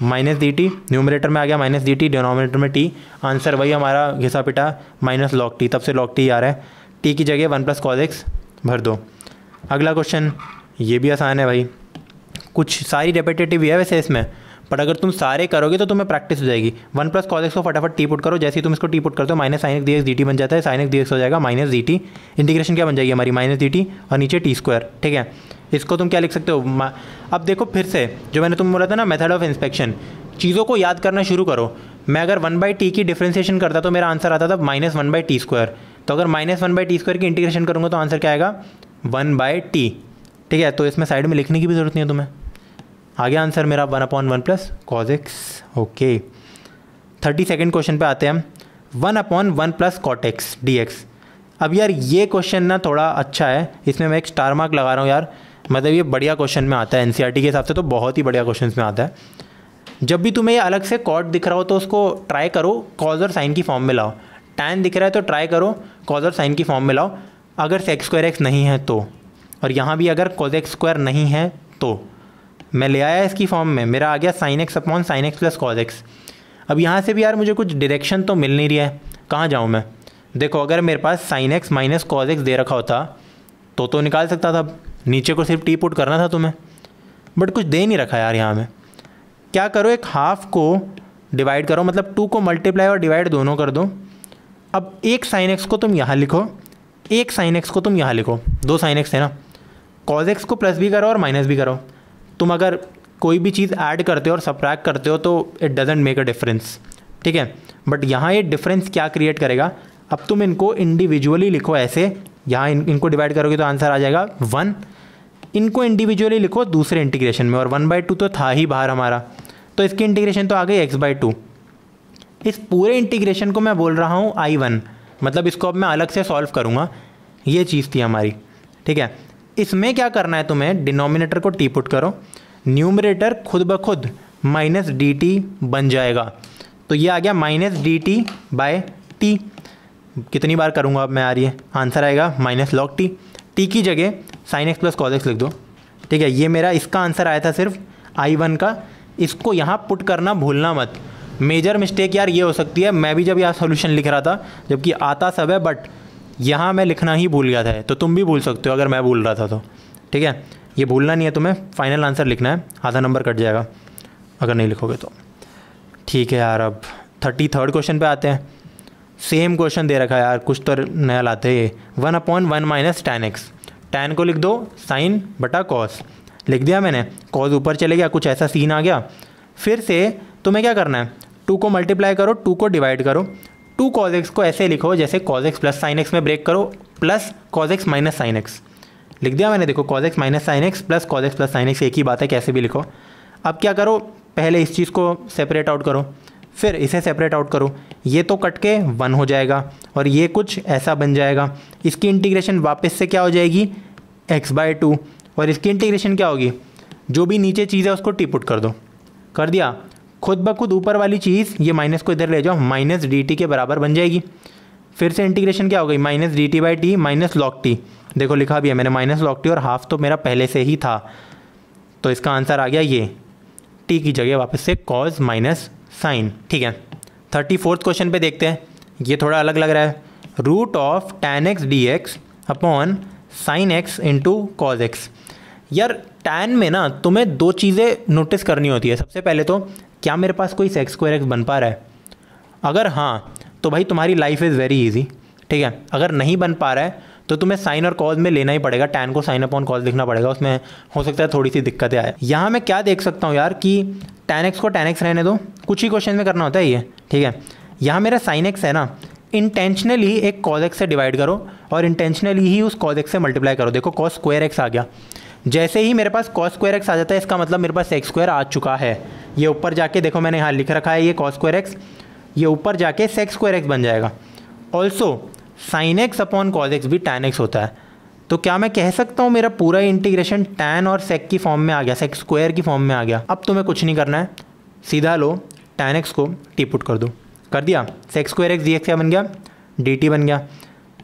[SPEAKER 1] minus dt, numerator में आ गया -dt, डिनोमिनेटर में t। आंसर वही हमारा घिसा पिटा -log t, तब से log t आ रहा है। t की जगह 1 + cos x भर दो। अगला क्वेश्चन, ये भी आसान है भाई, कुछ सारी रेपिटेटिव है वैसे इसमें, पर अगर तुम सारे करोगे तो तुम्हें प्रैक्टिस हो जाएगी। 1 + cos x को फटाफट टी पुट करो, जैसे ही तुम इसको टी पुट करते हो -sin x dx dt बन जाता है, sin x dx हो जाएगा -dt। इंटीग्रेशन क्या बन जाएगी हमारी -dt और नीचे t², ठीक है। इसको तुम क्या लिख सकते हो, अब देखो फिर से जो मैंने तुम बोला था ना मेथड ऑफ इंस्पेक्शन, चीज़ों को याद करना शुरू करो। मैं अगर 1/t की डिफ्रेंसिएशन करता तो मेरा आंसर आता था -1/t²। तो अगर -1/t² की इंटीग्रेशन करूँगा तो आंसर क्या आएगा 1/t, ठीक है। तो इसमें साइड में लिखने की भी ज़रूरत नहीं है तुम्हें, आ गया आंसर मेरा 1/1 + cos x। Okay 32nd question पे आते हैं हम, 1/1 + cot x dx। अब यार ये क्वेश्चन ना थोड़ा अच्छा है, इसमें मैं एक स्टार मार्क लगा रहा हूँ यार, मतलब ये बढ़िया क्वेश्चन में आता है, NCERT के हिसाब से तो बहुत ही बढ़िया क्वेश्चन में आता है। जब भी तुम्हें ये अलग से कॉट दिख रहा हो तो उसको ट्राई करो कॉज और साइन की फॉर्म में लाओ। टैन दिख रहा है तो ट्राई करो कॉज और साइन की फॉर्म में लाओ, अगर sec² नहीं है तो, और यहाँ भी अगर cos x² नहीं है तो। मैं ले आया इसकी फॉर्म में, मेरा आ गया sin x upon sin x + cos x। अब यहाँ से भी यार मुझे कुछ डायरेक्शन तो मिल नहीं रही है, कहाँ जाऊँ मैं। देखो अगर मेरे पास sin x - cos x दे रखा होता तो निकाल सकता था, नीचे को सिर्फ टी पुट करना था तुम्हें, बट कुछ दे नहीं रखा यार यहाँ में। क्या करो, एक हाफ को डिवाइड करो, मतलब 2 को मल्टीप्लाई और डिवाइड दोनों कर दो। अब एक sin x को तुम यहाँ लिखो, एक sin x को तुम यहाँ लिखो, 2 sin x है ना। cos x को प्लस भी करो और माइनस भी करो। तुम अगर कोई भी चीज़ ऐड करते हो और सब्ट्रैक्ट करते हो तो it doesn't make a difference, ठीक है। बट यहाँ ये डिफरेंस क्या क्रिएट करेगा, अब तुम इनको इंडिविजुअली लिखो ऐसे, यहाँ इनको डिवाइड करोगे तो आंसर आ जाएगा 1। इनको इंडिविजुअली लिखो दूसरे इंटीग्रेशन में, और 1/2 तो था ही बाहर हमारा, तो इसकी इंटीग्रेशन तो आ गई x/2। इस पूरे इंटीग्रेशन को मैं बोल रहा हूँ I1, मतलब इसको अब मैं अलग से सॉल्व करूँगा, ये चीज़ थी हमारी, ठीक है। इसमें क्या करना है तुम्हें, डिनोमिनेटर को टी पुट करो, न्यूमरेटर खुद ब खुद -dt बन जाएगा। तो ये आ गया -dt/t। कितनी बार करूँगा अब मैं यार, ये आंसर आएगा -log t। t की जगह sin x + cos x लिख दो, ठीक है। ये मेरा इसका आंसर आया था सिर्फ I1 का, इसको यहाँ पुट करना भूलना मत। मेजर मिस्टेक यार ये हो सकती है, मैं भी जब यहाँ सोल्यूशन लिख रहा था, जबकि आता सब है बट यहाँ मैं लिखना ही भूल गया था, तो तुम भी भूल सकते हो अगर मैं भूल रहा था तो। ठीक है, ये भूलना नहीं है तुम्हें, फाइनल आंसर लिखना है, आधा नंबर कट जाएगा अगर नहीं लिखोगे तो। ठीक है यार, अब 33rd क्वेश्चन पे आते हैं। सेम क्वेश्चन दे रखा है यार, कुछ तो नया लाते हैं। 1/1 - tan x, tan को लिख दो साइन बटा कॉस, लिख दिया मैंने, कॉस ऊपर चले गया, कुछ ऐसा सीन आ गया। फिर से तुम्हें क्या करना है, 2 को मल्टीप्लाई करो, 2 को डिवाइड करो। 2 cos x को ऐसे लिखो जैसे cos x plus sine x में ब्रेक करो, plus cos x minus sine x, लिख दिया मैंने। देखो cos x minus sine x plus cos x plus sine x एक ही बात है, कैसे भी लिखो। अब क्या करो, पहले इस चीज़ को सेपरेट आउट करो, फिर इसे सेपरेट आउट करो, ये तो कट के 1 हो जाएगा और ये कुछ ऐसा बन जाएगा। इसकी इंटीग्रेशन वापस से क्या हो जाएगी, x/2, और इसकी इंटीग्रेशन क्या होगी, जो भी नीचे चीज़ है उसको टी पुट कर दो, कर दिया। खुद ब खुद ऊपर वाली चीज़, ये माइनस को इधर ले जाओ, माइनस dt के बराबर बन जाएगी। फिर से इंटीग्रेशन क्या हो गई, minus dt/t minus log t, देखो लिखा भी है मैंने माइनस log t, और हाफ तो मेरा पहले से ही था, तो इसका आंसर आ गया ये, t की जगह वापस से cos माइनस साइन। ठीक है, 34th क्वेश्चन पे देखते हैं, ये थोड़ा अलग लग रहा है। Root of tan x dx upon sine x into cos x. यार tan में ना तुम्हें 2 चीज़ें नोटिस करनी होती है। सबसे पहले तो क्या मेरे पास कोई sec² x बन पा रहा है, अगर हाँ तो भाई तुम्हारी लाइफ इज़ वेरी इजी। ठीक है, अगर नहीं बन पा रहा है तो तुम्हें साइन और कॉज में लेना ही पड़ेगा, tan को साइन अपॉन कॉज लिखना पड़ेगा, उसमें हो सकता है थोड़ी सी दिक्कतें आए। यहाँ मैं क्या देख सकता हूँ यार कि tan x को tan x रहने दो, कुछ ही क्वेश्चन में करना होता है ये। ठीक है, यहाँ मेरा साइन x है ना, इंटेंशनली एक cos x से डिवाइड करो और इंटेंशनली ही उस cos x से मल्टीप्लाई करो। देखो cos² x आ गया, जैसे ही मेरे पास cos² x आ जाता है इसका मतलब मेरे पास sec² आ चुका है। ये ऊपर जाके देखो मैंने यहाँ लिख रखा है ये cos² x, ये ऊपर जाके sec² x बन जाएगा। Also sine x upon cos x भी tan x होता है, तो क्या मैं कह सकता हूँ मेरा पूरा इंटीग्रेशन tan और sec की फॉर्म में आ गया, sec² की फॉर्म में आ गया। अब तुम्हें कुछ नहीं करना है, सीधा लो tan x को टी पुट कर दो, कर दिया। sec² x dx क्या बन गया, dt बन गया।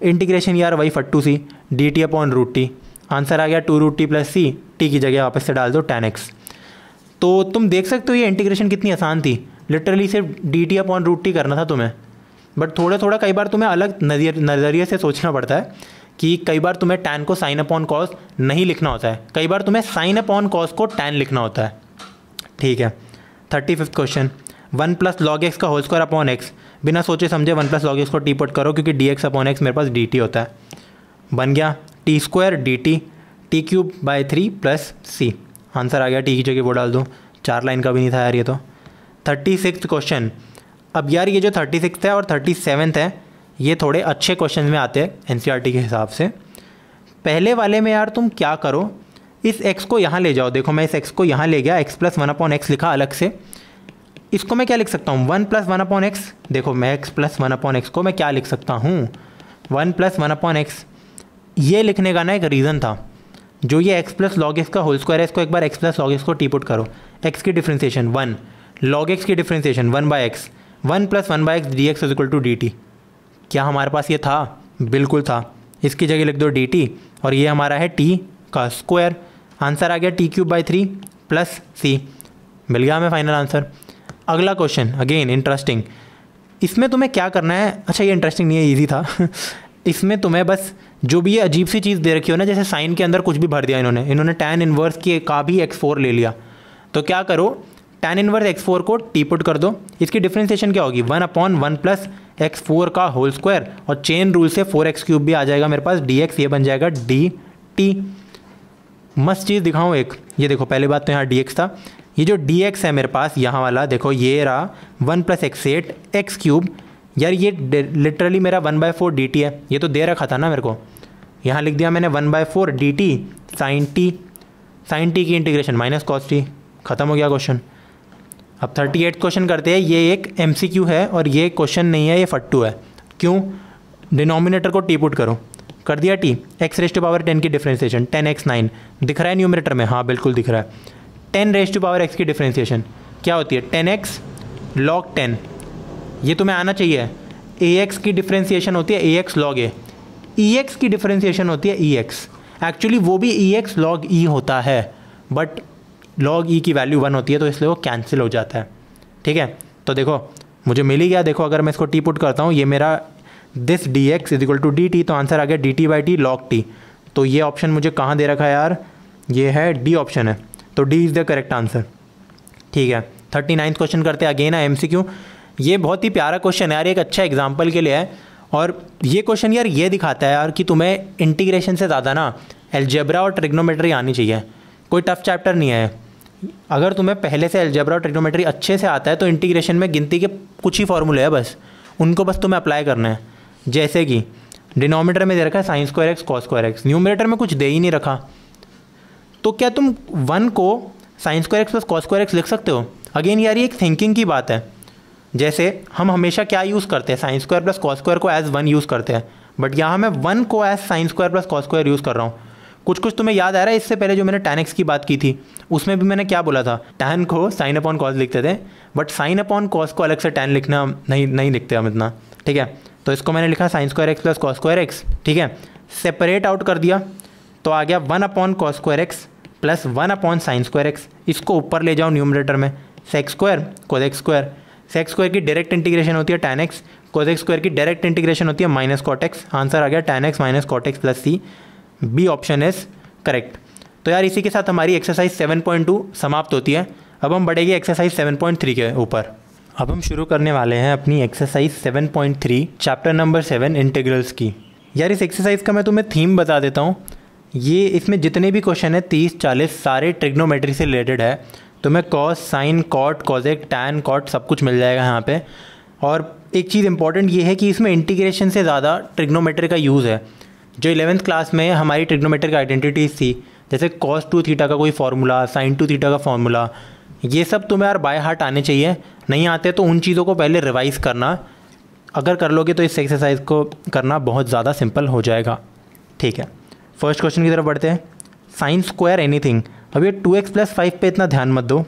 [SPEAKER 1] इंटीग्रेशन यार वही फट्टू सी, dt upon root t, answer आ गया 2√t प्लस c, t की जगह वापस से डाल दो tan x। तो तुम देख सकते हो ये इंटीग्रेशन कितनी आसान थी, लिटरली सिर्फ dt अपॉन रूट टी करना था तुम्हें। बट थोड़ा कई बार तुम्हें अलग नज़रिए से सोचना पड़ता है कि कई बार तुम्हें tan को साइन अपॉन कॉस नहीं लिखना होता है, कई बार तुम्हें साइन अपॉन कॉस को tan लिखना होता है। ठीक है, 35th question, 1 plus log x का होल स्क्वायर अपॉन एक्स। बिना सोचे समझे 1 प्लस लॉग एक्स को टी पुट करो, क्योंकि dx अपॉन एक्स मेरे पास dt होता है, बन गया t² dt t³/3 plus c, answer आ गया, t की जगह वो डाल दो, 4 लाइन का भी नहीं था यार ये तो। 36th क्वेश्चन, अब यार ये जो 36th है और 37th है ये थोड़े अच्छे क्वेश्चन में आते हैं NCERT के हिसाब से। पहले वाले में यार तुम क्या करो, इस x को यहाँ ले जाओ, देखो मैं इस x को यहाँ ले गया, x + 1/x लिखा अलग से, इसको मैं क्या लिख सकता हूँ 1 + 1/x। देखो मैं x + 1/x को मैं क्या लिख सकता हूँ 1 + 1/x। ये लिखने का ना एक रीज़न था, जो ये x + log x का होल स्क्वायर है, इसको एक बार x + log x को टी पुट करो, x की डिफ्रेंशिएशन 1, log x की differentiation 1/x, 1 + 1/x dx = dt। क्या हमारे पास ये था, बिल्कुल था, इसकी जगह लिख दो dt, और ये हमारा है t का स्क्वायर, आंसर आ गया t³/3 प्लस c, मिल गया हमें फाइनल आंसर। अगला क्वेश्चन अगेन इंटरेस्टिंग, इसमें तुम्हें क्या करना है, अच्छा ये इंटरेस्टिंग नहीं है, ईजी था इसमें तुम्हें बस जो भी ये अजीब सी चीज़ दे रखी हो ना, जैसे साइन के अंदर कुछ भी भर दिया इन्होंने tan इनवर्स की का भी x4 ले लिया, तो क्या करो tan इनवर्स x4 को टी पुट कर दो। इसकी डिफ्रेंशिएशन क्या होगी 1/1 प्लस x4 का होल स्क्वायर, और चेन रूल से 4x³ भी आ जाएगा मेरे पास dx, ये बन जाएगा dt। मस्त चीज़ दिखाऊँ एक, ये देखो पहले बात तो यहाँ dx था, ये जो dx है मेरे पास यहाँ वाला, देखो ये रहा 1 + x8 x³ यार, ये लिटरली मेरा 1/4 dt है, ये तो दे रखा था ना मेरे को, यहाँ लिख दिया मैंने 1/4 dt sin t की इंटीग्रेशन माइनस cos t, ख़त्म हो गया क्वेश्चन। अब 38 क्वेश्चन करते हैं, ये एक MCQ है और ये क्वेश्चन नहीं है, ये फट्टू है। क्यों, डिनोमिनेटर को टी पुट करो, कर दिया t, x⁻10 की डिफ्रेंशिएशन 10x 9, दिख रहा है न्यूमरेटर में, हाँ बिल्कुल दिख रहा है। 10⁻x की डिफ्रेंशिएशन क्या होती है 10x log 10, ये तुम्हें आना चाहिए। ax की डिफ्रेंशिएशन होती है ax log a, ex की डिफ्रेंशिएशन होती है ex, एक्चुअली वो भी ex log e होता है, बट log e की वैल्यू 1 होती है, तो इसलिए वो कैंसिल हो जाता है। ठीक है, तो देखो मुझे मिल ही गया। देखो अगर मैं इसको टी पुट करता हूँ, ये मेरा this d x is equal to D t, तो आंसर आ गया d t by t log t. तो ये ऑप्शन मुझे कहाँ दे रखा है यार, ये है डी ऑप्शन है, तो D is the correct answer. ठीक है, 39 क्वेश्चन करते हैं अगेन MCQ। ये बहुत ही प्यारा क्वेश्चन है यार, एक अच्छा एग्जाम्पल के लिए है। और ये क्वेश्चन यार ये दिखाता है यार कि तुम्हें इंटीग्रेशन से ज़्यादा ना अलजेब्रा और ट्रिग्नोमेट्री आनी चाहिए। कोई टफ चैप्टर नहीं है। अगर तुम्हें पहले से अलजेब्रा और ट्रिग्नोमेट्री अच्छे से आता है तो इंटीग्रेशन में गिनती के कुछ ही फॉर्मूले हैं, बस उनको बस तुम्हें अप्लाई करना है। जैसे कि डिनोमिनेटर में दे रखा है sign square x cos square x, numerator में कुछ दे ही नहीं रखा, तो क्या तुम 1 को sign square x plus cos square x लिख सकते हो? अगेन यार ये एक थिंकिंग की बात है। जैसे हम हमेशा क्या यूज़ करते हैं, sine square plus cos square को एज 1 यूज़ करते हैं, बट यहाँ मैं 1 को as sine square plus cos square use कर रहा हूँ। कुछ कुछ तुम्हें याद आ रहा है इससे पहले जो मैंने tan x की बात की थी, उसमें भी मैंने क्या बोला था, tan को साइन अपॉन कॉस लिखते थे, बट साइन अपॉन कॉस को अलग से tan लिखना नहीं लिखते हम इतना। ठीक है, तो इसको मैंने लिखा sign square x plus cos square x. ठीक है, सेपरेट आउट कर दिया तो आ गया 1 upon cos square x plus 1 upon sine square x. इसको ऊपर ले जाओ न्यूमरेटर में, sec square cos x square. Sec square की डायरेक्ट इंटीग्रेशन होती है tan x, cos x square की डायरेक्ट इंटीग्रेशन होती है माइनस कॉट एक्स। आंसर आ गया tan x minus cot x plus c, B option is correct. तो यार इसी के साथ हमारी एक्सरसाइज 7.2 समाप्त होती है। अब हम बढ़ेंगे एक्सरसाइज 7.3 के ऊपर। अब हम शुरू करने वाले हैं अपनी एक्सरसाइज 7.3 चैप्टर नंबर 7 इंटीग्रल्स की। यार इस एक्सरसाइज का मैं तुम्हें थीम बता देता हूँ। ये इसमें जितने भी क्वेश्चन है 30-40 सारे ट्रिग्नोमेट्री से रिलेटेड है। तुम्हें cos sine cot cosec tan cot सब कुछ मिल जाएगा यहाँ पे। और एक चीज़ इंपॉर्टेंट ये है कि इसमें इंटीग्रेशन से ज़्यादा ट्रिग्नोमेट्री का यूज़ है। जो 11th क्लास में हमारी ट्रिग्नोमेट्री का आइडेंटिटीज़ थी, जैसे cos 2 थीटा का कोई फार्मूला, sin 2 थीटा का फार्मूला, ये सब तुम्हें यार बाय हार्ट आने चाहिए। नहीं आते तो उन चीज़ों को पहले रिवाइज़ करना। अगर कर लोगे तो इस एक्सरसाइज को करना बहुत ज़्यादा सिंपल हो जाएगा। ठीक है, फर्स्ट क्वेश्चन की तरफ बढ़ते हैं। Sine square anything. अब ये 2x प्लस 5 पे इतना ध्यान मत दो,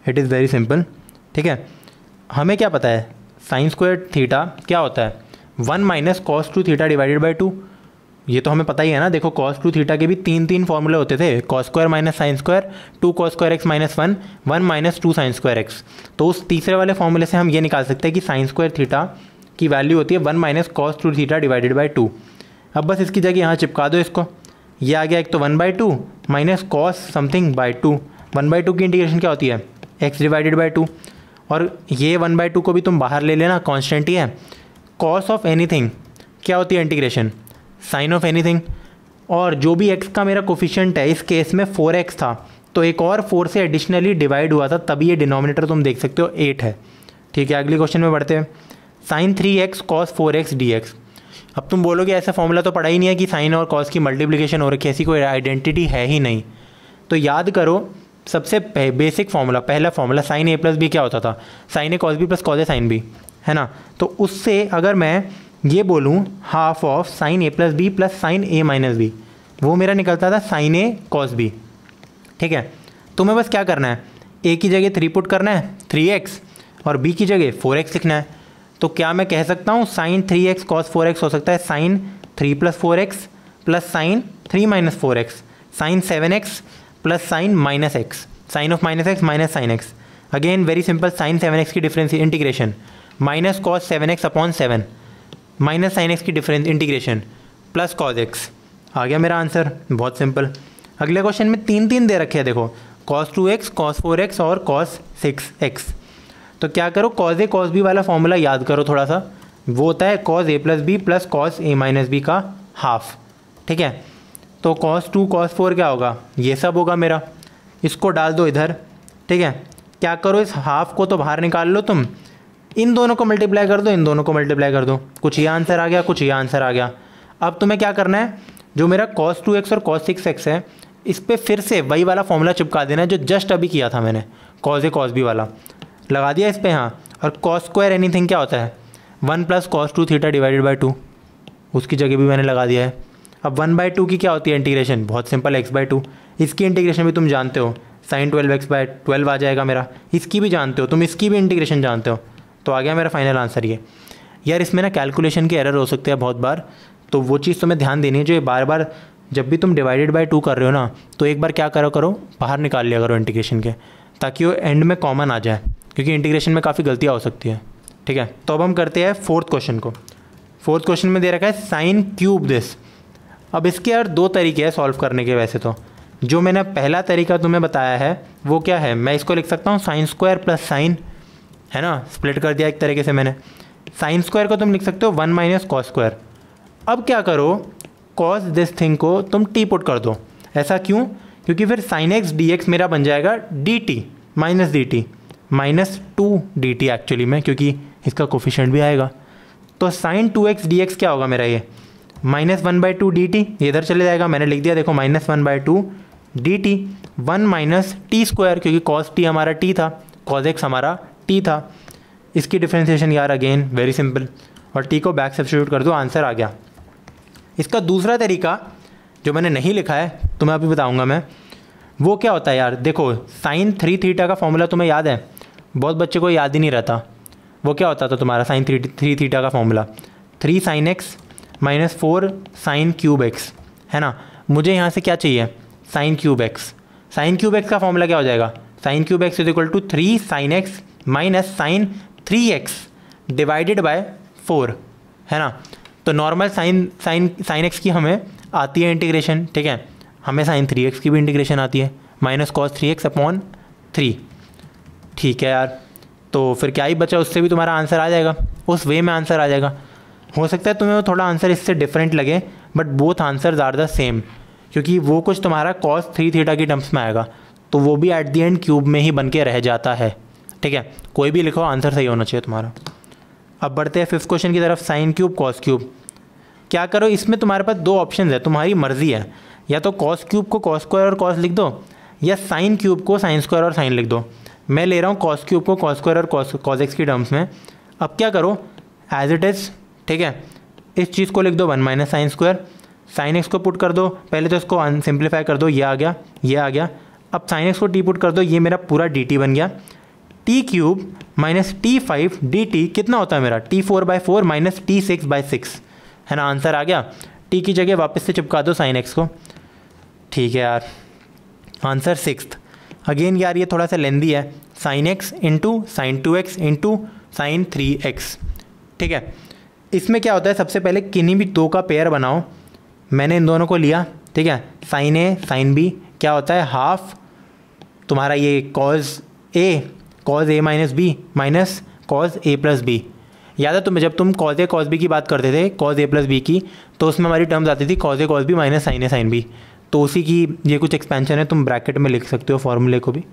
[SPEAKER 1] इट इज़ वेरी सिंपल। ठीक है, हमें क्या पता है साइन स्क्वायर थीटा क्या होता है, 1 minus cos 2 theta divided by 2। ये तो हमें पता ही है ना। देखो cos 2 थीटा के भी 3 फॉर्मूले होते थे, cos square minus sine square, 2 cos square x minus 1 minus 2 sine square x. तो उस तीसरे वाले फॉर्मूले से हम ये निकाल सकते हैं कि साइन स्क्वायर थीटा की वैल्यू होती है 1 minus cos 2 theta divided by 2। अब बस इसकी जगह यहाँ चिपका दो इसको। ये आ गया एक तो 1/2 माइनस कॉस समथिंग बाई 2। 1/2 की इंटीग्रेशन क्या होती है, x डिवाइडेड बाई 2। और ये 1/2 को भी तुम बाहर ले लेना, कॉन्स्टेंट ही है। कॉस ऑफ एनीथिंग क्या होती है इंटीग्रेशन, साइन ऑफ एनीथिंग। और जो भी x का मेरा कोफिशिएंट है, इस केस में 4x था, तो एक और 4 से एडिशनली डिवाइड हुआ था, तभी ये डिनोमिनेटर तुम देख सकते हो 8 है। ठीक है, अगले क्वेश्चन में बढ़ते हैं। Sine 3x cos 4x dx। अब तुम बोलोगे ऐसा फॉर्मूला तो पढ़ा ही नहीं है कि साइन और कॉस की मल्टीप्लिकेशन हो रखी है, ऐसी कोई आइडेंटिटी है ही नहीं। तो याद करो सबसे बेसिक फार्मूला, पहला formula sine A plus B क्या होता था, sine A cos B plus cos A sine B, है ना। तो उससे अगर मैं ये बोलूँ half of sine A plus B plus sine A minus B, वो मेरा निकलता था साइन ए कॉस बी। ठीक है, तुम्हें बस क्या करना है, ए की जगह 3 पुट करना है 3x, और बी की जगह 4x लिखना है। तो क्या मैं कह सकता हूँ साइन 3x कॉस 4x हो सकता है sine 3 plus 4x plus sine 3 minus 4x, sine 7x plus sine minus x, sine of minus x minus sine x. Again very simple, sine 7x की difference integration minus cos 7x upon 7 minus sine x की difference integration plus cos x. आ गया मेरा आंसर, बहुत सिंपल। अगले क्वेश्चन में 3 दे रखे हैं, देखो कॉस 2x कॉस 4x और कॉस 6x। तो क्या करो, कॉस ए कॉस बी वाला फॉर्मूला याद करो थोड़ा सा, वो होता है cos A plus B plus cos A minus B का हाफ। ठीक है, तो कॉस 2 कॉस 4 क्या होगा, ये सब होगा मेरा, इसको डाल दो इधर। ठीक है, क्या करो इस हाफ को तो बाहर निकाल लो तुम, इन दोनों को मल्टीप्लाई कर दो, इन दोनों को मल्टीप्लाई कर दो, कुछ ये आंसर आ गया, कुछ ये आंसर आ गया। अब तुम्हें क्या करना है, जो मेरा cos 2x और cos 6x है, इस पर फिर से वही वाला फॉर्मूला चिपका देना है जो जस्ट अभी किया था मैंने, cos a cos b वाला लगा दिया इस पर। हाँ, और cos स्क्वायर एनीथिंग क्या होता है, 1 plus cos 2 theta divided by 2, उसकी जगह भी मैंने लगा दिया है। अब 1/2 की क्या होती है इंटीग्रेशन, बहुत सिंपल, x/2। इसकी इंटीग्रेशन भी तुम जानते हो, साइन 12x/12 आ जाएगा मेरा। इसकी भी जानते हो तुम, इसकी भी इंटीग्रेशन जानते हो। तो आ गया मेरा फाइनल आंसर ये। यार इसमें ना कैलकुलेशन के एरर हो सकते हैं बहुत बार, तो वो चीज़ तुम्हें ध्यान देनी है। जो ये बार बार जब भी तुम डिवाइडेड बाय 2 कर रहे हो ना, तो एक बार क्या करो बाहर निकाल लिया करो इंटीग्रेशन के, ताकि वो एंड में कॉमन आ जाए, क्योंकि इंटीग्रेशन में काफ़ी गलतियाँ हो सकती है। ठीक है, तो अब हम करते हैं फोर्थ क्वेश्चन को। फोर्थ क्वेश्चन में दे रखा है साइन क्यूब दिस। अब इसके यार 2 तरीके हैं सॉल्व करने के। वैसे तो जो मैंने पहला तरीका तुम्हें बताया है वो क्या है, मैं इसको लिख सकता हूँ साइन स्क्वायर प्लस साइन, है ना, स्प्लिट कर दिया एक तरीके से मैंने। साइन स्क्वायर को तुम लिख सकते हो 1 माइनस कॉस स्क्वायर। अब क्या करो, कॉस दिस थिंग को तुम टी पुट कर दो। ऐसा क्यों? क्योंकि फिर साइन एक्स डी एक्स मेरा बन जाएगा D T minus D T minus 2 D T actually में, क्योंकि इसका कोफिशिएंट भी आएगा। तो साइन 2x dx क्या होगा मेरा, ये -1/2 dt, ये इधर चले जाएगा, मैंने लिख दिया देखो -1/2 dt 1 माइनस टी स्क्वायर, क्योंकि cos t हमारा t था, cos x हमारा t था। इसकी डिफ्रेंसिएशन यार अगेन वेरी सिंपल, और t को बैक सब्स्टिट्यूट कर दो, आंसर आ गया। इसका दूसरा तरीका जो मैंने नहीं लिखा है तुम्हें अभी बताऊंगा मैं, वो क्या होता है यार। देखो साइन 3 थीटा का फॉर्मूला तुम्हें याद है, बहुत बच्चे को याद ही नहीं रहता। वो क्या होता था तुम्हारा साइन 3 थीटा का formula, 3 sine x minus 4 sine cube x, है ना। मुझे यहाँ से क्या चाहिए, sine cube x. Sine cube x का फॉर्मूला क्या हो जाएगा, sine cube x is equal to 3 sine x minus sine 3x divided by 4, है ना। तो नॉर्मल साइन एक्स की हमें आती है इंटीग्रेशन, ठीक है, हमें साइन 3x की भी इंटीग्रेशन आती है, माइनस कॉस 3x अपॉन 3। ठीक है यार, तो फिर क्या ही बचा, उससे भी तुम्हारा आंसर आ जाएगा, उस वे में आंसर आ जाएगा। हो सकता है तुम्हें वो थोड़ा आंसर इससे डिफरेंट लगे, but both answers are the same, क्योंकि वो कुछ तुम्हारा कॉस 3 थीटा की टर्म्स में आएगा, तो वो भी एट द एंड क्यूब में ही बन के रह जाता है। ठीक है, कोई भी लिखो आंसर सही होना चाहिए तुम्हारा। अब बढ़ते हैं 5th क्वेश्चन की तरफ, साइन क्यूब कॉस क्यूब। क्या करो, इसमें तुम्हारे पास 2 ऑप्शन है, तुम्हारी मर्जी है, या तो कॉस क्यूब को कॉस स्क्वायर और कॉस लिख दो, या साइन क्यूब को साइन स्क्वायर और साइन लिख दो। मैं ले रहा हूँ कॉस क्यूब को कॉस स्क्वायर और कॉस एक्स की टर्म्स में। अब क्या करो, एज इट इज़, ठीक है, इस चीज़ को लिख दो 1 minus sine square, sine x को पुट कर दो, पहले तो इसको सिंप्लीफाई कर दो, ये आ गया, ये आ गया। अब साइन एक्स को टी पुट कर दो, ये मेरा पूरा डी टी बन गया, T cube minus T5 D T कितना होता है मेरा, T4/4 माइनस T6/6, है ना, आंसर आ गया। टी की जगह वापस से चिपका दो साइन एक्स को। ठीक है यार, आंसर 6th। अगेन यार ये थोड़ा सा लेंदी है, sign x into sign 2x into sine 3x। ठीक है, इसमें क्या होता है, सबसे पहले किन्हीं भी 2 का पेयर बनाओ। मैंने इन दोनों को लिया, ठीक है, साइन ए साइन बी, क्या होता है, हाफ तुम्हारा ये cause a minus B minus cos a plus B. याद है तुम्हें, जब तुम कॉज ए कॉज बी की बात करते थे, कॉज ए प्लस बी की, तो उसमें हमारी टर्म्स आती थी कॉज ए कॉज बी माइनस साइन ए साइन बी। तो उसी की ये कुछ एक्सपेंशन है, तुम ब्रैकेट में लिख सकते हो फॉर्मूले को भी,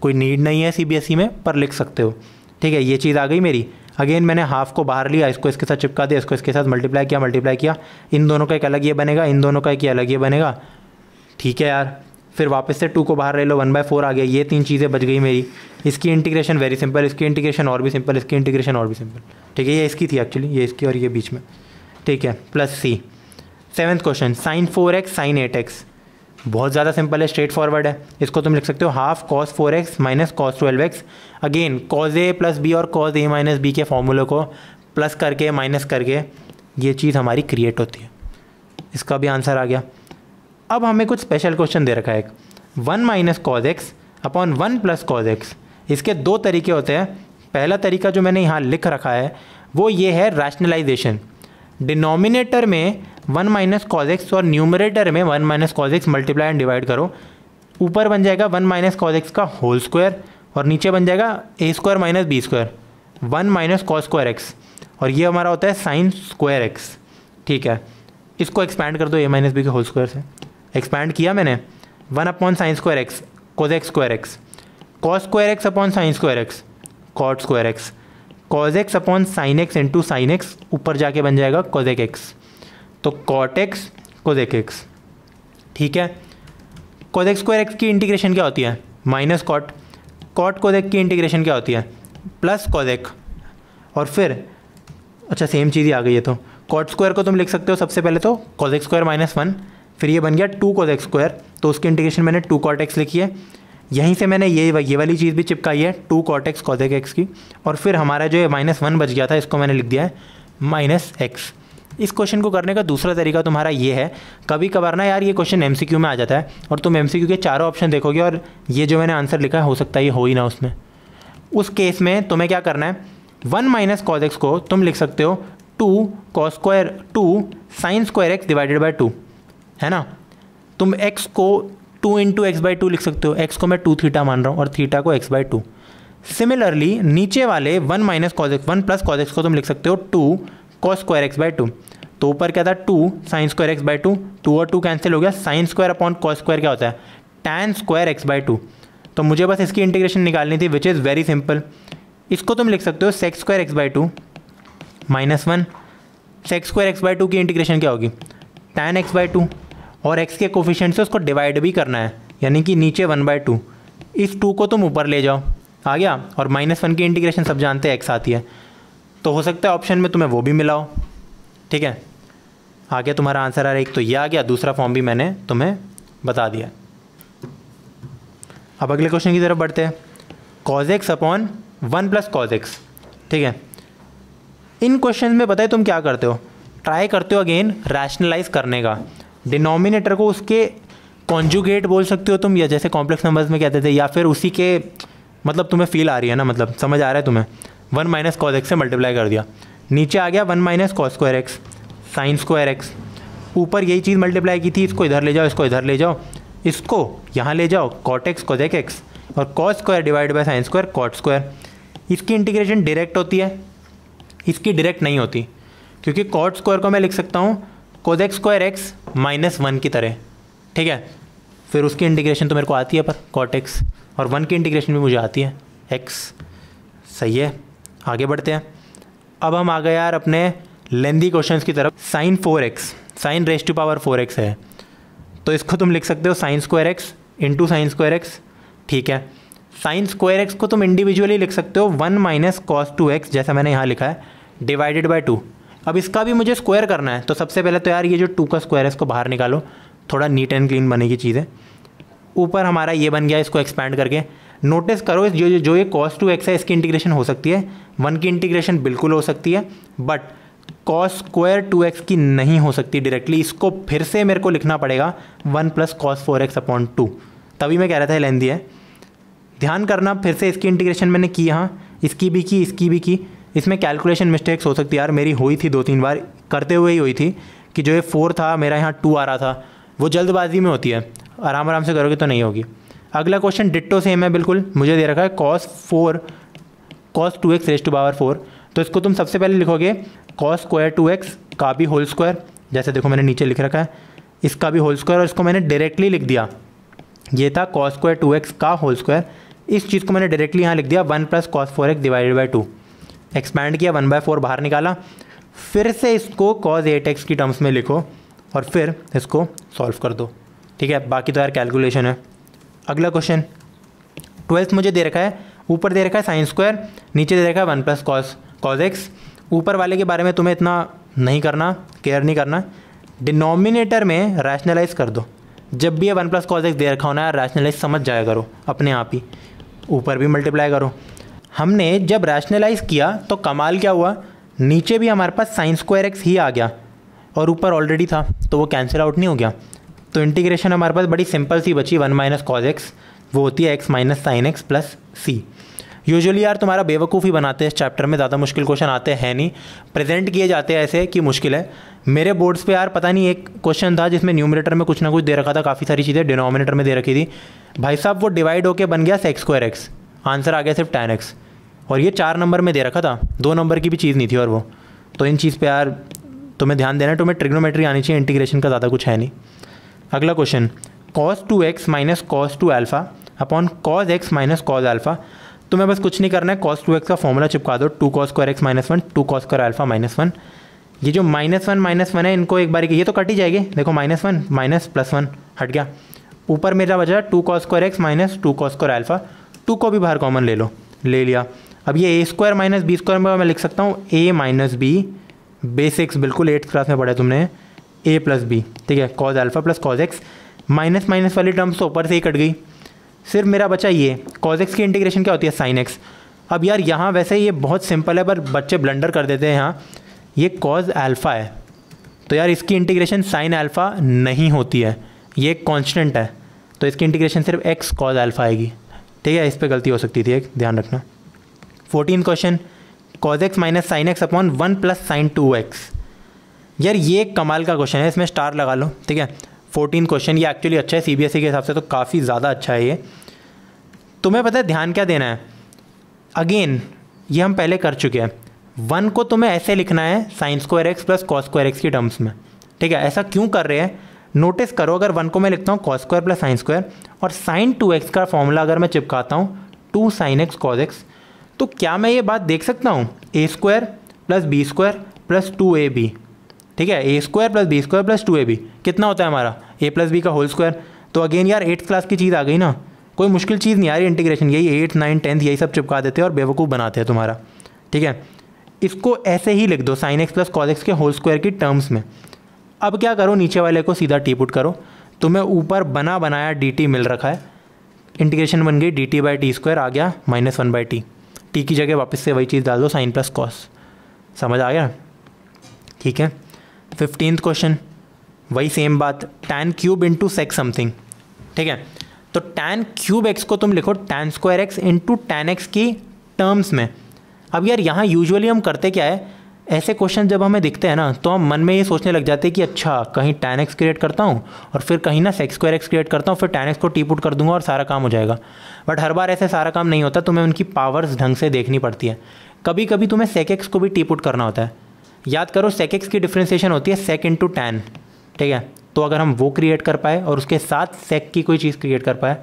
[SPEAKER 1] कोई नीड नहीं है सीबीएसई में, पर लिख सकते हो। ठीक है, ये चीज़ आ गई मेरी। अगेन मैंने हाफ को बाहर लिया, इसको इसके साथ चिपका दिया, इसको इसके साथ मल्टीप्लाई किया, इन दोनों का एक अलग ये बनेगा, इन दोनों का एक अलग ये बनेगा। ठीक है यार, फिर वापस से 2 को बाहर ले लो, 1/4 आ गया, ये 3 चीज़ें बच गई मेरी। इसकी इंटीग्रेशन वेरी सिंपल, इसकी इंटीग्रेशन और भी सिंपल, इसकी इंटीग्रेशन और भी सिंपल। ठीक है, ये इसकी थी एक्चुअली, ये इसकी और ये बीच में। ठीक है, plus c. 7th question, sine 4x sine 8x। बहुत ज़्यादा सिंपल है, स्ट्रेट फॉरवर्ड है। इसको तुम लिख सकते हो half cos 4x minus cos 12x। Again cos a plus b और कॉज ए माइनस बी के फॉर्मूले को प्लस करके माइनस करके ये चीज़ हमारी क्रिएट होती है। इसका भी आंसर आ गया। अब हमें कुछ स्पेशल क्वेश्चन दे रखा है, 1 minus cos x upon 1 plus cos x. इसके 2 तरीके होते हैं। पहला तरीका जो मैंने यहाँ लिख रखा है वो ये है रैशनलाइजेशन। डिनोमिनेटर में 1 माइनस कॉज एक्स और न्यूमरेटर में 1 minus cos x multiply and divide करो। ऊपर बन जाएगा 1 माइनस कॉज एक्स का होल स्क्वायर और नीचे बन जाएगा a square minus B square, 1 minus cos square x, और ये हमारा होता है साइन स्क्वायर एक्स। ठीक है, इसको एक्सपैंड कर दो ए माइनस बी के होल स्क्वायर से। एक्सपैंड किया मैंने, 1 upon sine square x cos x square x, cos square x upon sine square x cot square x, cos x upon sine x into sine x, ऊपर जाके बन जाएगा कोजेक एक्स, तो कॉट एक्स कोजेक एक्स। ठीक है, कोजेक स्क्वायर एक्स की इंटीग्रेशन क्या होती है, माइनस कॉट। कॉट कोजेक की इंटीग्रेशन क्या होती है, प्लस कोजेक। और फिर अच्छा सेम चीज़ ही आ गई है, तो कॉट स्क्वायर को तुम लिख सकते हो सबसे पहले तो कोजेक स्क्वायर माइनस 1, फिर ये बन गया 2 कोजेक स्क्वायर, तो उसकी इंटीग्रेशन मैंने 2 कॉट एक्स लिखी है। यहीं से मैंने ये वाली चीज़ भी चिपकाई है 2 कॉट एक्स कोजेक एक्स की, और फिर हमारा जो है -1 बच गया था, इसको मैंने लिख दिया है -x। इस क्वेश्चन को करने का दूसरा तरीका तुम्हारा ये है, कभी कभार ना यार ये क्वेश्चन एमसीक्यू में आ जाता है और तुम एमसीक्यू के चारों ऑप्शन देखोगे और ये जो मैंने आंसर लिखा है हो सकता है ये हो ही ना उसमें। उस केस में तुम्हें क्या करना है, 1 माइनस कॉस एक्स को तुम लिख सकते हो 2 cos square 2 sine square x divided by 2, है ना। तुम x को 2 इंटू एक्स बाई 2 लिख सकते हो, x को मैं 2 थीटा मान रहा हूँ और थीटा को x बाई 2। सिमिलरली नीचे वाले 1 minus cos x 1 plus cos x को तुम लिख सकते हो 2 कॉस स्क्वायर एक्स बाई 2। तो ऊपर क्या था 2 साइन स्क्वायर एक्स बाई 2, 2 और 2 कैंसिल हो गया, sine square upon cos square क्या होता है टैन स्क्वायर एक्स बाई 2। तो मुझे बस इसकी इंटीग्रेशन निकालनी थी विच इज़ वेरी सिंपल। इसको तुम लिख सकते हो sex square x by 2 minus 1, sex square x by 2 की इंटीग्रेशन क्या होगी टैन एक्स बाई 2, और x के कोफिशिएंट से उसको डिवाइड भी करना है, यानी कि नीचे 1/2, इस 2 को तुम ऊपर ले जाओ, आ गया। और -1 की इंटीग्रेशन सब जानते हैं x आती है, तो हो सकता है ऑप्शन में तुम्हें वो भी मिला हो, ठीक है। आ गया तुम्हारा आंसर। आ एक तो ये आ गया, दूसरा फॉर्म भी मैंने तुम्हें बता दिया। अब अगले क्वेश्चन की तरफ बढ़ते हैं, cos x upon 1 plus cos x, ठीक है। इन क्वेश्चन में पता है तुम क्या करते हो, ट्राई करते हो अगेन रैशनलाइज करने का, डिनोमिनेटर को उसके कॉन्जुगेट बोल सकते हो तुम, या जैसे कॉम्प्लेक्स नंबर्स में कहते थे, या फिर उसी के मतलब तुम्हें फील आ रही है ना, मतलब समझ आ रहा है तुम्हें, 1 माइनस कॉस एक्स से मल्टीप्लाई कर दिया, नीचे आ गया 1 minus cos square x sign square x, ऊपर यही चीज़ मल्टीप्लाई की थी, इसको इधर ले जाओ, इसको इधर ले जाओ, इसको यहाँ ले जाओ कॉट एक्स कोसेक एक्स, और cos square divide by sine square cot square. इसकी इंटीग्रेशन डायरेक्ट होती है, इसकी डायरेक्ट नहीं होती, क्योंकि कॉट स्क्वायर को मैं लिख सकता हूँ कोसेक स्क्वायर एक्स -1 की तरह, ठीक है। फिर उसकी इंटीग्रेशन तो मेरे को आती है पर कॉट एक्स, और 1 की इंटीग्रेशन भी मुझे आती है एक्स, सही है। आगे बढ़ते हैं। अब हम आ गए यार अपने लेंदी क्वेश्चंस की तरफ। Sine 4x, sine raise to power 4x है, तो इसको तुम लिख सकते हो sine square x into sine square x, ठीक है। साइन स्क्वायर एक्स को तुम इंडिविजुअली लिख सकते हो 1 माइनस कॉस 2x, जैसा मैंने यहाँ लिखा है, डिवाइडेड बाय 2। अब इसका भी मुझे स्क्वायर करना है, तो सबसे पहले तो यार ये जो 2 का स्क्वायर है इसको बाहर निकालो, थोड़ा नीट एंड क्लीन बनेगी चीज़ें। ऊपर हमारा ये बन गया, इसको एक्सपैंड करके नोटिस करो जो ये cos 2x है इसकी इंटीग्रेशन हो सकती है, 1 की इंटीग्रेशन बिल्कुल हो सकती है, बट cos स्क्वायर 2x की नहीं हो सकती डायरेक्टली। इसको फिर से मेरे को लिखना पड़ेगा 1 प्लस कॉस 4x अपॉन 2, तभी मैं कह रहा था लेंदी है। ध्यान करना, फिर से इसकी इंटीग्रेशन मैंने की, यहाँ इसकी भी की, इसकी भी की। इसमें कैलकुलेशन मिस्टेक्स हो सकती है यार, मेरी हुई थी 2-3 बार करते हुए ही हुई थी, कि जो ये 4 था मेरा यहाँ 2 आ रहा था, वो जल्दबाजी में होती है, आराम आराम से करोगे तो नहीं होगी। अगला क्वेश्चन डिट्टो सेम है बिल्कुल, मुझे दे रखा है cos 2x raise to power 4, तो इसको तुम सबसे पहले लिखोगे cos स्क्वायर 2x का भी होल स्क्वायर, जैसे देखो मैंने नीचे लिख रखा है, इसका भी होल स्क्वायर, और इसको मैंने डायरेक्टली लिख दिया, ये था cos स्क्वायर 2x का होल स्क्वायर, इस चीज़ को मैंने डायरेक्टली यहाँ लिख दिया 1 plus cos 4x divided by 2, expand किया, 1/4 बाहर निकाला, फिर से इसको cos 8x की टर्म्स में लिखो और फिर इसको सॉल्व कर दो, ठीक है। बाकी तो यार कैलकुलेशन है। अगला क्वेश्चन 12th मुझे दे रखा है, ऊपर दे रखा है साइन स्क्वायर, नीचे दे रखा है 1 प्लस कॉस एक्स। ऊपर वाले के बारे में तुम्हें इतना नहीं करना, केयर नहीं करना, डिनोमिनेटर में रैशनलाइज कर दो। जब भी ये 1 प्लस कॉस एक्स दे रखा हो ना, रैशनलाइज समझ जाया करो अपने आप ही, ऊपर भी मल्टीप्लाई करो। हमने जब रैशनलाइज किया तो कमाल क्या हुआ, नीचे भी हमारे पास साइन स्क्वायर एक्स ही आ गया और ऊपर ऑलरेडी था, तो वो कैंसिल आउट नहीं हो गया। तो इंटीग्रेशन हमारे पास बड़ी सिंपल सी बची, 1 माइनस कॉस एक्स, वो होती है x minus sine x plus c. Usually यार तुम्हारा बेवकूफ़ी बनाते हैं इस चैप्टर में, ज़्यादा मुश्किल क्वेश्चन आते हैं नहीं, प्रेजेंट किए जाते हैं ऐसे कि मुश्किल है। मेरे बोर्ड्स पे यार पता नहीं एक क्वेश्चन था जिसमें न्यूमरेटर में कुछ ना कुछ दे रखा था, काफ़ी सारी चीज़ें डिनोमिनेटर में दे रखी थी, भाई साहब वो डिवाइड होकर बन गया सेक्स स्क्वायर एक्स, आंसर आ गया सिर्फ tan x, और ये 4 नंबर में दे रखा था, 2 नंबर की भी चीज़ नहीं थी। और वो तो इन चीज़ पर यार तुम्हें ध्यान देना है, तुम्हें ट्रिग्नोमेट्री आनी चाहिए, इंटीग्रेशन का ज़्यादा कुछ है नहीं। अगला question cos 2x minus cos 2 alpha upon cos x minus cos alpha. तुम्हें बस कुछ नहीं करना है, cos 2x का फॉर्मूला चिपका दो, 2 cos square x minus 1 2 cos square alpha minus 1। ये जो -1 है इनको एक बार ये तो कट ही जाएगी, देखो -1 माइनस +1 हट गया, ऊपर मेरा बचा 2 cos square x minus 2 cos square alpha, 2 को भी बाहर कॉमन ले लो, ले लिया। अब ये a square minus b square में मैं लिख सकता हूँ a माइनस बी, बेसिक्स बिल्कुल 8th क्लास में पढ़ा तुमने, a प्लस बी, ठीक है, cos alpha plus cos x, minus minus वाली टर्म्स तो ऊपर से ही कट गई, सिर्फ मेरा बचा ये cos x की इंटीग्रेशन क्या होती है sin x। अब यार यहाँ वैसे ये बहुत सिंपल है पर बच्चे ब्लंडर कर देते हैं, यहाँ ये cos अल्फ़ा है, तो यार इसकी इंटीग्रेशन साइन अल्फ़ा नहीं होती है, ये एक कांस्टेंट है, तो इसकी इंटीग्रेशन सिर्फ एक्स कॉज अल्फ़ा आएगी। ठीक है, इस पर गलती हो सकती थी एक, ध्यान रखना। 14 question, cos x minus sine x upon 1 plus sign 2x। यार ये एक कमाल का क्वेश्चन है, इसमें स्टार लगा लो। ठीक है, 14 क्वेश्चन, ये एक्चुअली अच्छा है, CBSE के हिसाब से तो काफ़ी ज़्यादा अच्छा है ये। तुम्हें पता है ध्यान क्या देना है, अगेन ये हम पहले कर चुके हैं। 1 को तुम्हें ऐसे लिखना है sign square x plus cos square x की टर्म्स में। ठीक है, ऐसा क्यों कर रहे हैं, नोटिस करो। अगर 1 को मैं लिखता हूँ cos square plus sine square, और साइन 2x का फॉर्मूला अगर मैं चिपकाता हूँ 2 sin x cos x, तो क्या मैं ये बात देख सकता हूँ a square plus B square plus 2ab। ठीक है, a square plus B square plus 2ab कितना होता है हमारा a प्लस बी का होल स्क्वायर। तो अगेन यार 8th क्लास की चीज़ आ गई ना, कोई मुश्किल चीज़ नहीं आ रही इंटीग्रेशन, यही 8, 9, 10 यही सब चिपका देते हैं और बेवकूफ़ बनाते हैं तुम्हारा। ठीक है, इसको ऐसे ही लिख दो sign x plus cos x के होल स्क्वायर की टर्म्स में। अब क्या करो, नीचे वाले को सीधा टी पुट करो, तुम्हें ऊपर बना बनाया dt मिल रखा है, इंटीग्रेशन बन गई dt बाई टी स्क्वायर, आ गया -1/t। टी की जगह वापस से वही चीज़ डाल दो, साइन प्लस कॉस। समझ आ गया? ठीक है। 15th क्वेश्चन, वही सेम बात, tan cube into sec something. ठीक है, तो tan क्यूब एक्स को तुम लिखो tan square x into tan x की टर्म्स में। अब यार यहाँ यूजुअली हम करते क्या है, ऐसे क्वेश्चन जब हमें दिखते हैं ना, तो हम मन में ये सोचने लग जाते हैं कि अच्छा कहीं tan x क्रिएट करता हूँ और फिर कहीं ना sec स्क्वायर एक्स क्रिएट करता हूँ, फिर tan x को टी पुट कर दूंगा और सारा काम हो जाएगा। बट हर बार ऐसे सारा काम नहीं होता, तुम्हें उनकी पावर्स ढंग से देखनी पड़ती है। कभी कभी तुम्हें sec x को भी टी पुट करना होता है। याद करो sec x की डिफ्रेंसिएशन होती है sec इंटू टैन। ठीक है, तो अगर हम वो क्रिएट कर पाए और उसके साथ sec की कोई चीज़ क्रिएट कर पाए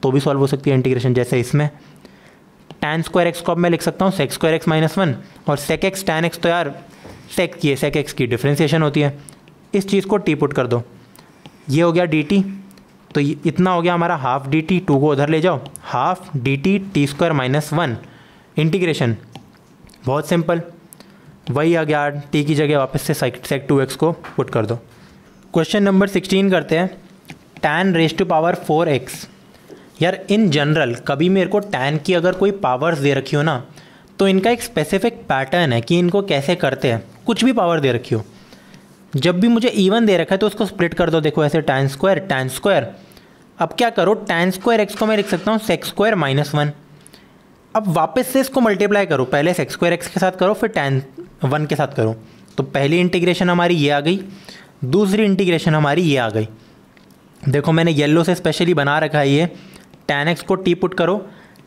[SPEAKER 1] तो भी सॉल्व हो सकती है इंटीग्रेशन। जैसे इसमें tan स्क्वायर एक्स को अब मैं लिख सकता हूँ sec स्क्वायर एक्स माइनस 1, और sec x tan x तो यार sec x की डिफ्रेंसिएशन होती है। इस चीज़ को टी पुट कर दो, ये हो गया dt, तो इतना हो गया हमारा हाफ dt, 2 को उधर ले जाओ, half dt T square minus 1 integration. बहुत सिंपल, वही आ गया, t की जगह वापस से sec 2x को पुट कर दो। क्वेश्चन नंबर 16 करते हैं, tan raise to power 4x। यार इन जनरल कभी मेरे को tan की अगर कोई पावर्स दे रखी हो ना, तो इनका एक स्पेसिफिक पैटर्न है कि इनको कैसे करते हैं। कुछ भी पावर दे रखी हो, जब भी मुझे इवन दे रखा है तो उसको स्प्लिट कर दो। देखो ऐसे tan स्क्वायर। अब क्या करो, tan स्क्वायर एक्स को मैं लिख सकता हूँ sec स्क्वायर माइनस 1। अब वापस से इसको मल्टीप्लाई करो, पहले sec स्क्वायर एक्स के साथ करो, फिर tan 1 के साथ करो। तो पहली इंटीग्रेशन हमारी ये आ गई, दूसरी इंटीग्रेशन हमारी ये आ गई। देखो मैंने येलो से स्पेशली बना रखा है ये, tan x को टी पुट करो,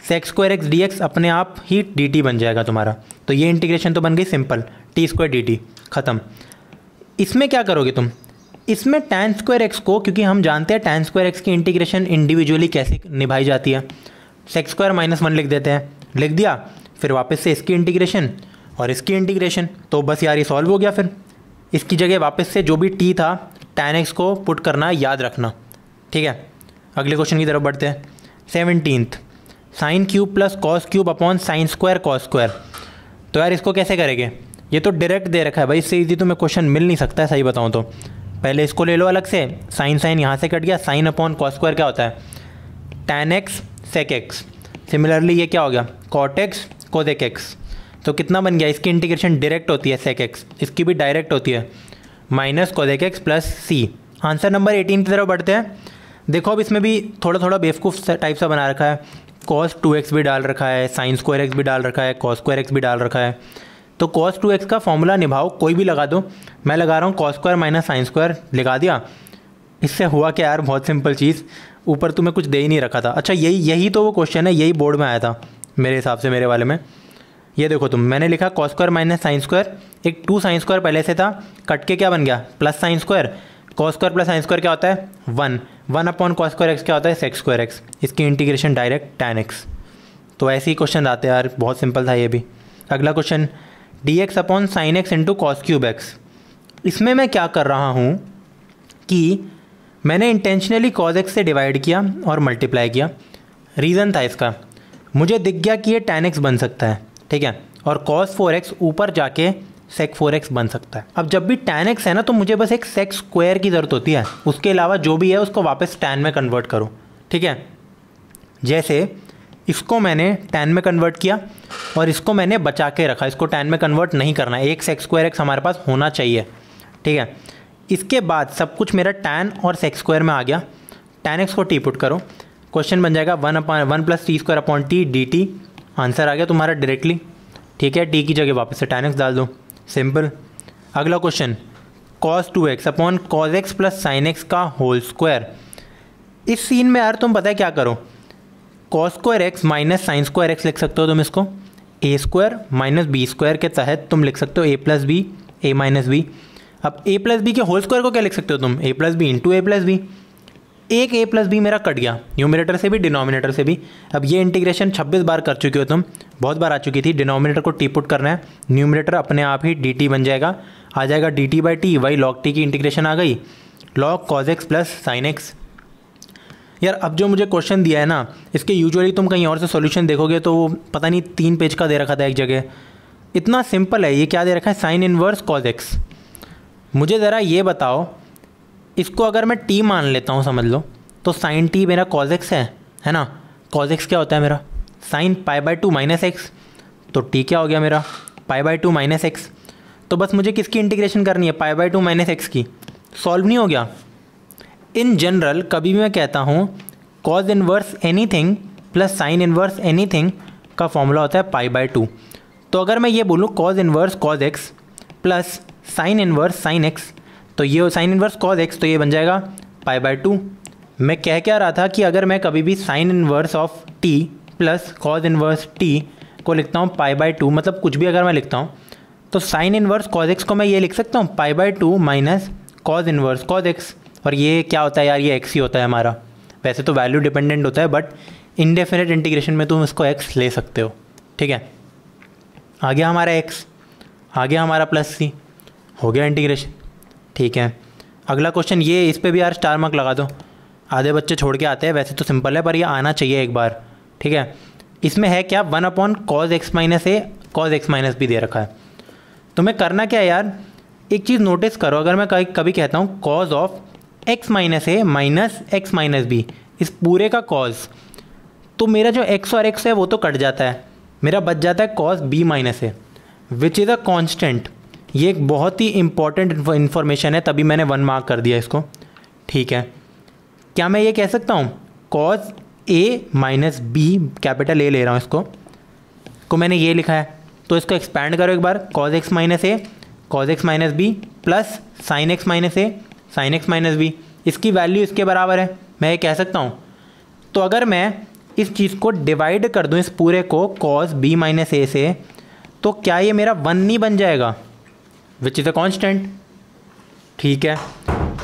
[SPEAKER 1] sec स्क्वायर एक्स dx अपने आप ही dt बन जाएगा तुम्हारा। तो ये इंटीग्रेशन तो बन गई सिंपल, t स्क्वायर dt ख़त्म। इसमें क्या करोगे तुम, इसमें tan स्क्वायर एक्स को, क्योंकि हम जानते हैं tan स्क्वायर एक्स की इंटीग्रेशन इंडिविजुअली कैसे निभाई जाती है, sec स्क्वायर माइनस 1 लिख देते हैं, लिख दिया, फिर वापस से इसकी इंटीग्रेशन और इसकी इंटीग्रेशन, तो बस यार ये सॉल्व हो गया। फिर इसकी जगह वापस से जो भी t था tan x को पुट करना, याद रखना। ठीक है, अगले क्वेश्चन की तरफ बढ़ते हैं। 17th, sine cube plus cos cube upon sine square cos square. तो यार इसको कैसे करेंगे, ये तो डायरेक्ट दे रखा है भाई, इससे इजी तुम्हें क्वेश्चन मिल नहीं सकता है सही बताऊँ तो। पहले इसको ले लो अलग से, साइन यहाँ से कट गया, साइन अपॉन कॉस स्क्वायर क्या होता है, tan x sec x। Similarly ये क्या हो गया, cot x cosec x। तो कितना बन गया, इसकी इंटीग्रेशन डायरेक्ट होती है sec x, इसकी भी डायरेक्ट होती है minus cosec x plus c। Answer number 18 की तरफ बढ़ते हैं। देखो अब इसमें भी थोड़ा थोड़ा बेवकूफ़ टाइप सा बना रखा है, cos 2x भी डाल रखा है, sin स्क्वायर x भी डाल रखा है, cos स्क्वायर x भी डाल रखा है। तो cos 2x का फॉर्मूला निभाओ, कोई भी लगा दो। मैं लगा रहा हूँ cos square minus sine square, लगा दिया। इससे हुआ क्या यार, बहुत सिंपल चीज़, ऊपर तुम्हें कुछ दे ही नहीं रखा था। अच्छा यही तो वो क्वेश्चन है, यही बोर्ड में आया था मेरे हिसाब से, मेरे वाले में। ये देखो तुम, मैंने लिखा cos square minus sine square, एक 2 sin स्क्वायर पहले से था, कट के क्या बन गया, plus sine square. cos square plus sine square क्या होता है, 1 अपॉन cos स्क्वायर एक्स क्या होता है, sec स्क्वायर एक्स। इसकी इंटीग्रेशन डायरेक्ट tan x। तो ऐसे ही क्वेश्चन आते हैं यार, बहुत सिंपल था ये भी। अगला question, dx upon sine x into cos cube x. इसमें मैं क्या कर रहा हूँ कि मैंने इंटेंशनली cos x से डिवाइड किया और मल्टीप्लाई किया। रीज़न था इसका, मुझे दिख गया कि ये tan x बन सकता है, ठीक है, और cos 4x ऊपर जाके sec 4x बन सकता है। अब जब भी tan x है ना, तो मुझे बस एक sec स्क्वायर की ज़रूरत होती है, उसके अलावा जो भी है उसको वापस tan में कन्वर्ट करो। ठीक है, जैसे इसको मैंने tan में कन्वर्ट किया और इसको मैंने बचा के रखा, इसको tan में कन्वर्ट नहीं करना है, एक sec स्क्वायर x हमारे पास होना चाहिए। ठीक है, इसके बाद सब कुछ मेरा tan और sec स्क्वायर में आ गया। tan x को t पुट करो, क्वेश्चन बन जाएगा 1 + t² upon t dt। Answer आ गया तुम्हारा डायरेक्टली। ठीक है, t की जगह वापस से tan x डाल दो, सिंपल। अगला question cos 2x upon cos x plus sin x का होल स्क्वायर। इस सीन में यार तुम पता है क्या करो, cos square x minus sine square x लिख सकते हो तुम इसको। a square minus B square के तहत तुम लिख सकते हो a plus B a minus B. अब a प्लस बी के होल स्क्वायर को क्या लिख सकते हो तुम, a plus B into a plus B. एक a प्लस बी मेरा कट गया, न्यूमरेटर से भी डिनोमिनेटर से भी। अब ये इंटीग्रेशन 26 बार कर चुके हो तुम, बहुत बार आ चुकी थी। डिनोमिनेटर को टी पुट करना है, न्यूमरेटर अपने आप ही dt बन जाएगा, आ जाएगा dt बाई टी, वही log t की इंटीग्रेशन आ गई, log cos x plus sine x. यार अब जो मुझे क्वेश्चन दिया है ना, इसके यूजुअली तुम कहीं और से सॉल्यूशन देखोगे तो वो पता नहीं 3 पेज का दे रखा था एक जगह। इतना सिंपल है, ये क्या दे रखा है, साइन इनवर्स cos x। मुझे ज़रा ये बताओ, इसको अगर मैं t मान लेता हूँ समझ लो, तो साइन t मेरा cos x है ना। cos x क्या होता है मेरा, साइन π/2 माइनस एक्स। तो t क्या हो गया मेरा, π/2 माइनस एक्स। तो बस मुझे किसकी इंटीग्रेशन करनी है, π/2 माइनस एक्स की। सॉल्व नहीं हो गया। इन जनरल कभी भी मैं कहता हूँ cos inverse anything plus sine inverse anything का फॉर्मूला होता है π/2। तो अगर मैं ये बोलूँ cos inverse cos x plus sine inverse sine x, तो ये साइन इनवर्स cos x, तो ये बन जाएगा π/2। मैं कह क्या रहा था कि अगर मैं कभी भी sine inverse of t plus cos inverse t को लिखता हूँ π/2, मतलब कुछ भी अगर मैं लिखता हूँ तो साइन इनवर्स cos x को मैं ये लिख सकता हूँ π/2 minus cos inverse cos x। और ये क्या होता है यार, ये x ही होता है हमारा। वैसे तो वैल्यू डिपेंडेंट होता है, बट इनडेफिनेट इंटीग्रेशन में तुम इसको x ले सकते हो। ठीक है, आ गया हमारा x, आ गया हमारा प्लस c, हो गया इंटीग्रेशन। ठीक है, अगला क्वेश्चन ये, इस पे भी यार स्टार मार्क लगा दो, आधे बच्चे छोड़ के आते हैं। वैसे तो सिंपल है पर ये आना चाहिए एक बार। ठीक है, इसमें है क्या, 1 upon cos x minus a cos x minus B दे रखा है। तुम्हें करना क्या है यार, एक चीज़ नोटिस करो, अगर मैं कभी कहता हूँ cos of x minus A minus x minus B, इस पूरे का cos, तो मेरा जो x और x है वो तो कट जाता है, मेरा बच जाता है cos b minus A which is a constant. ये एक बहुत ही इंपॉर्टेंट इन्फॉर्मेशन है, तभी मैंने 1 मार्क कर दिया इसको। ठीक है, क्या मैं ये कह सकता हूँ cos a minus B, capital A ले रहा हूँ इसको, को मैंने ये लिखा है, तो इसको एक्सपैंड करो एक बार, cos x minus a cos x minus b plus sine x minus a sine x minus b, इसकी वैल्यू इसके बराबर है, मैं ये कह सकता हूँ। तो अगर मैं इस चीज़ को डिवाइड कर दूँ, इस पूरे को cos b माइनस ए से, तो क्या ये मेरा 1 नहीं बन जाएगा, विच इज़ अ कॉन्स्टेंट। ठीक है,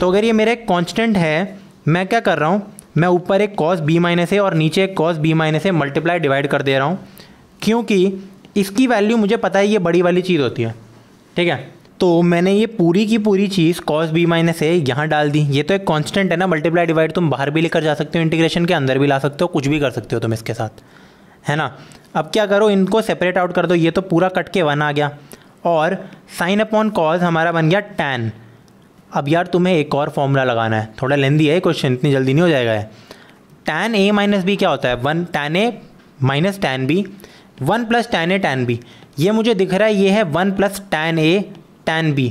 [SPEAKER 1] तो अगर ये मेरा एक कॉन्स्टेंट है, मैं क्या कर रहा हूँ, मैं ऊपर एक cos b माइनस ए और नीचे एक cos b minus A multiply divide कर दे रहा हूँ, क्योंकि इसकी वैल्यू मुझे पता है ये बड़ी वाली चीज़ होती है। ठीक है, तो मैंने ये पूरी की पूरी चीज़ cos b माइनस ए यहाँ डाल दी। ये तो एक कांस्टेंट है ना, मल्टीप्लाई डिवाइड तुम बाहर भी लेकर जा सकते हो, इंटीग्रेशन के अंदर भी ला सकते हो, कुछ भी कर सकते हो तुम इसके साथ, है ना। अब क्या करो, इनको सेपरेट आउट कर दो, ये तो पूरा कट के 1 आ गया, और साइन अपॉन कॉस हमारा बन गया tan। अब यार तुम्हें एक और फॉर्मूला लगाना है, थोड़ा लेंदी है क्वेश्चन, इतनी जल्दी नहीं हो जाएगा है। tan a माइनस बी क्या होता है, 1 tan a minus tan b, 1 plus tan a tan b। ये मुझे दिख रहा है ये है 1 plus tan a tan b,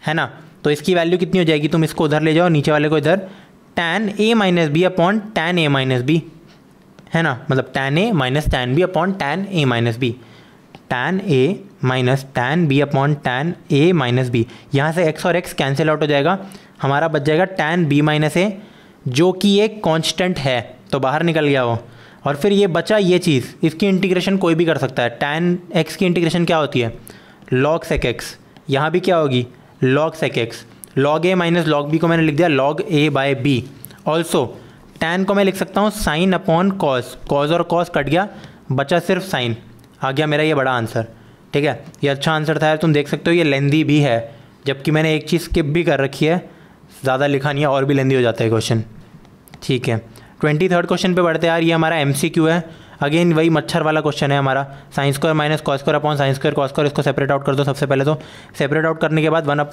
[SPEAKER 1] है ना। तो इसकी वैल्यू कितनी हो जाएगी, तुम इसको उधर ले जाओ, नीचे वाले को इधर, tan a minus B upon tan a minus B, है ना, मतलब tan a minus tan b upon tan a minus B, tan a minus tan b upon tan a minus B. यहाँ से x और x कैंसिल आउट हो जाएगा, हमारा बच जाएगा tan b माइनस a, जो कि एक कांस्टेंट है, तो बाहर निकल गया वो। और फिर ये बचा ये चीज़, इसकी इंटीग्रेशन कोई भी कर सकता है। tan x की इंटीग्रेशन क्या होती है, log sec x, यहाँ भी क्या होगी log sec x, log a minus log b को मैंने लिख दिया log a by b। Also tan को मैं लिख सकता हूँ साइन अपॉन कॉस, कॉस और कॉस कट गया, बचा सिर्फ साइन, आ गया मेरा ये बड़ा आंसर। ठीक है, ये अच्छा आंसर था यार, तुम देख सकते हो ये लेंदी भी है, जबकि मैंने एक चीज़ स्किप भी कर रखी है, ज़्यादा लिखा नहीं है, और भी लेंदी हो जाता है क्वेश्चन। ठीक है, 23rd क्वेश्चन पे बढ़ते हैं यार। ये हमारा MCQ है, अगेन वही मच्छर वाला क्वेश्चन है हमारा, sine square minus cos square upon sine square cos square. इसको सेपरेट आउट कर दो सबसे पहले, तो सेपरेट आउट करने के बाद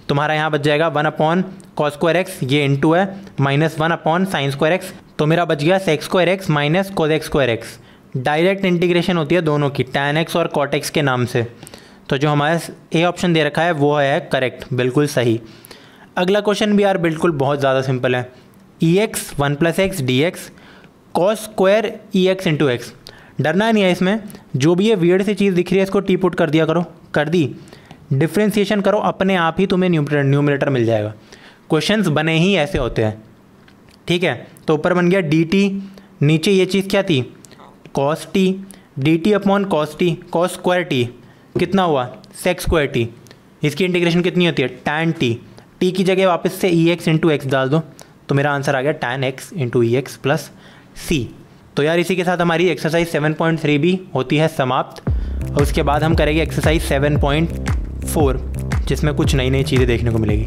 [SPEAKER 1] तुम्हारा यहाँ बच जाएगा 1 अपॉन कॉस स्क्वायर एक्स, ये इनटू है, minus 1 upon sine square x, तो मेरा बच गया sec square x minus cosec square x. Direct integration होती है दोनों की, tan x और cot x के नाम से। तो जो हमारा ए ऑप्शन दे रखा है वो है करेक्ट, बिल्कुल सही। अगला क्वेश्चन भी यार बिल्कुल बहुत ज़्यादा सिंपल है। E x 1 + x dx cos square e x into x. डरना नहीं है इसमें, जो भी ये वियर्ड सी चीज़ दिख रही है इसको टी पुट कर दिया करो, कर दी, डिफ्रेंसिएशन करो, अपने आप ही तुम्हें न्यूमरेटर मिल जाएगा। क्वेश्चंस बने ही ऐसे होते हैं, ठीक है। तो ऊपर बन गया डी टी, नीचे ये चीज़ क्या थी, cos T, D T upon cos T, cos square T कितना हुआ, सेक स्क्वायर टी। इसकी इंटीग्रेशन कितनी होती है, टैन टी। टी की जगह वापस से ई एक्स इंटू एक्स डाल दो, तो मेरा आंसर आ गया टैन एक्स इंटू ई एक्स प्लस सी। तो यार इसी के साथ हमारी एक्सरसाइज 7.3 भी होती है समाप्त, और उसके बाद हम करेंगे एक्सरसाइज 7.4 जिसमें कुछ नई नई चीज़ें देखने को मिलेगी।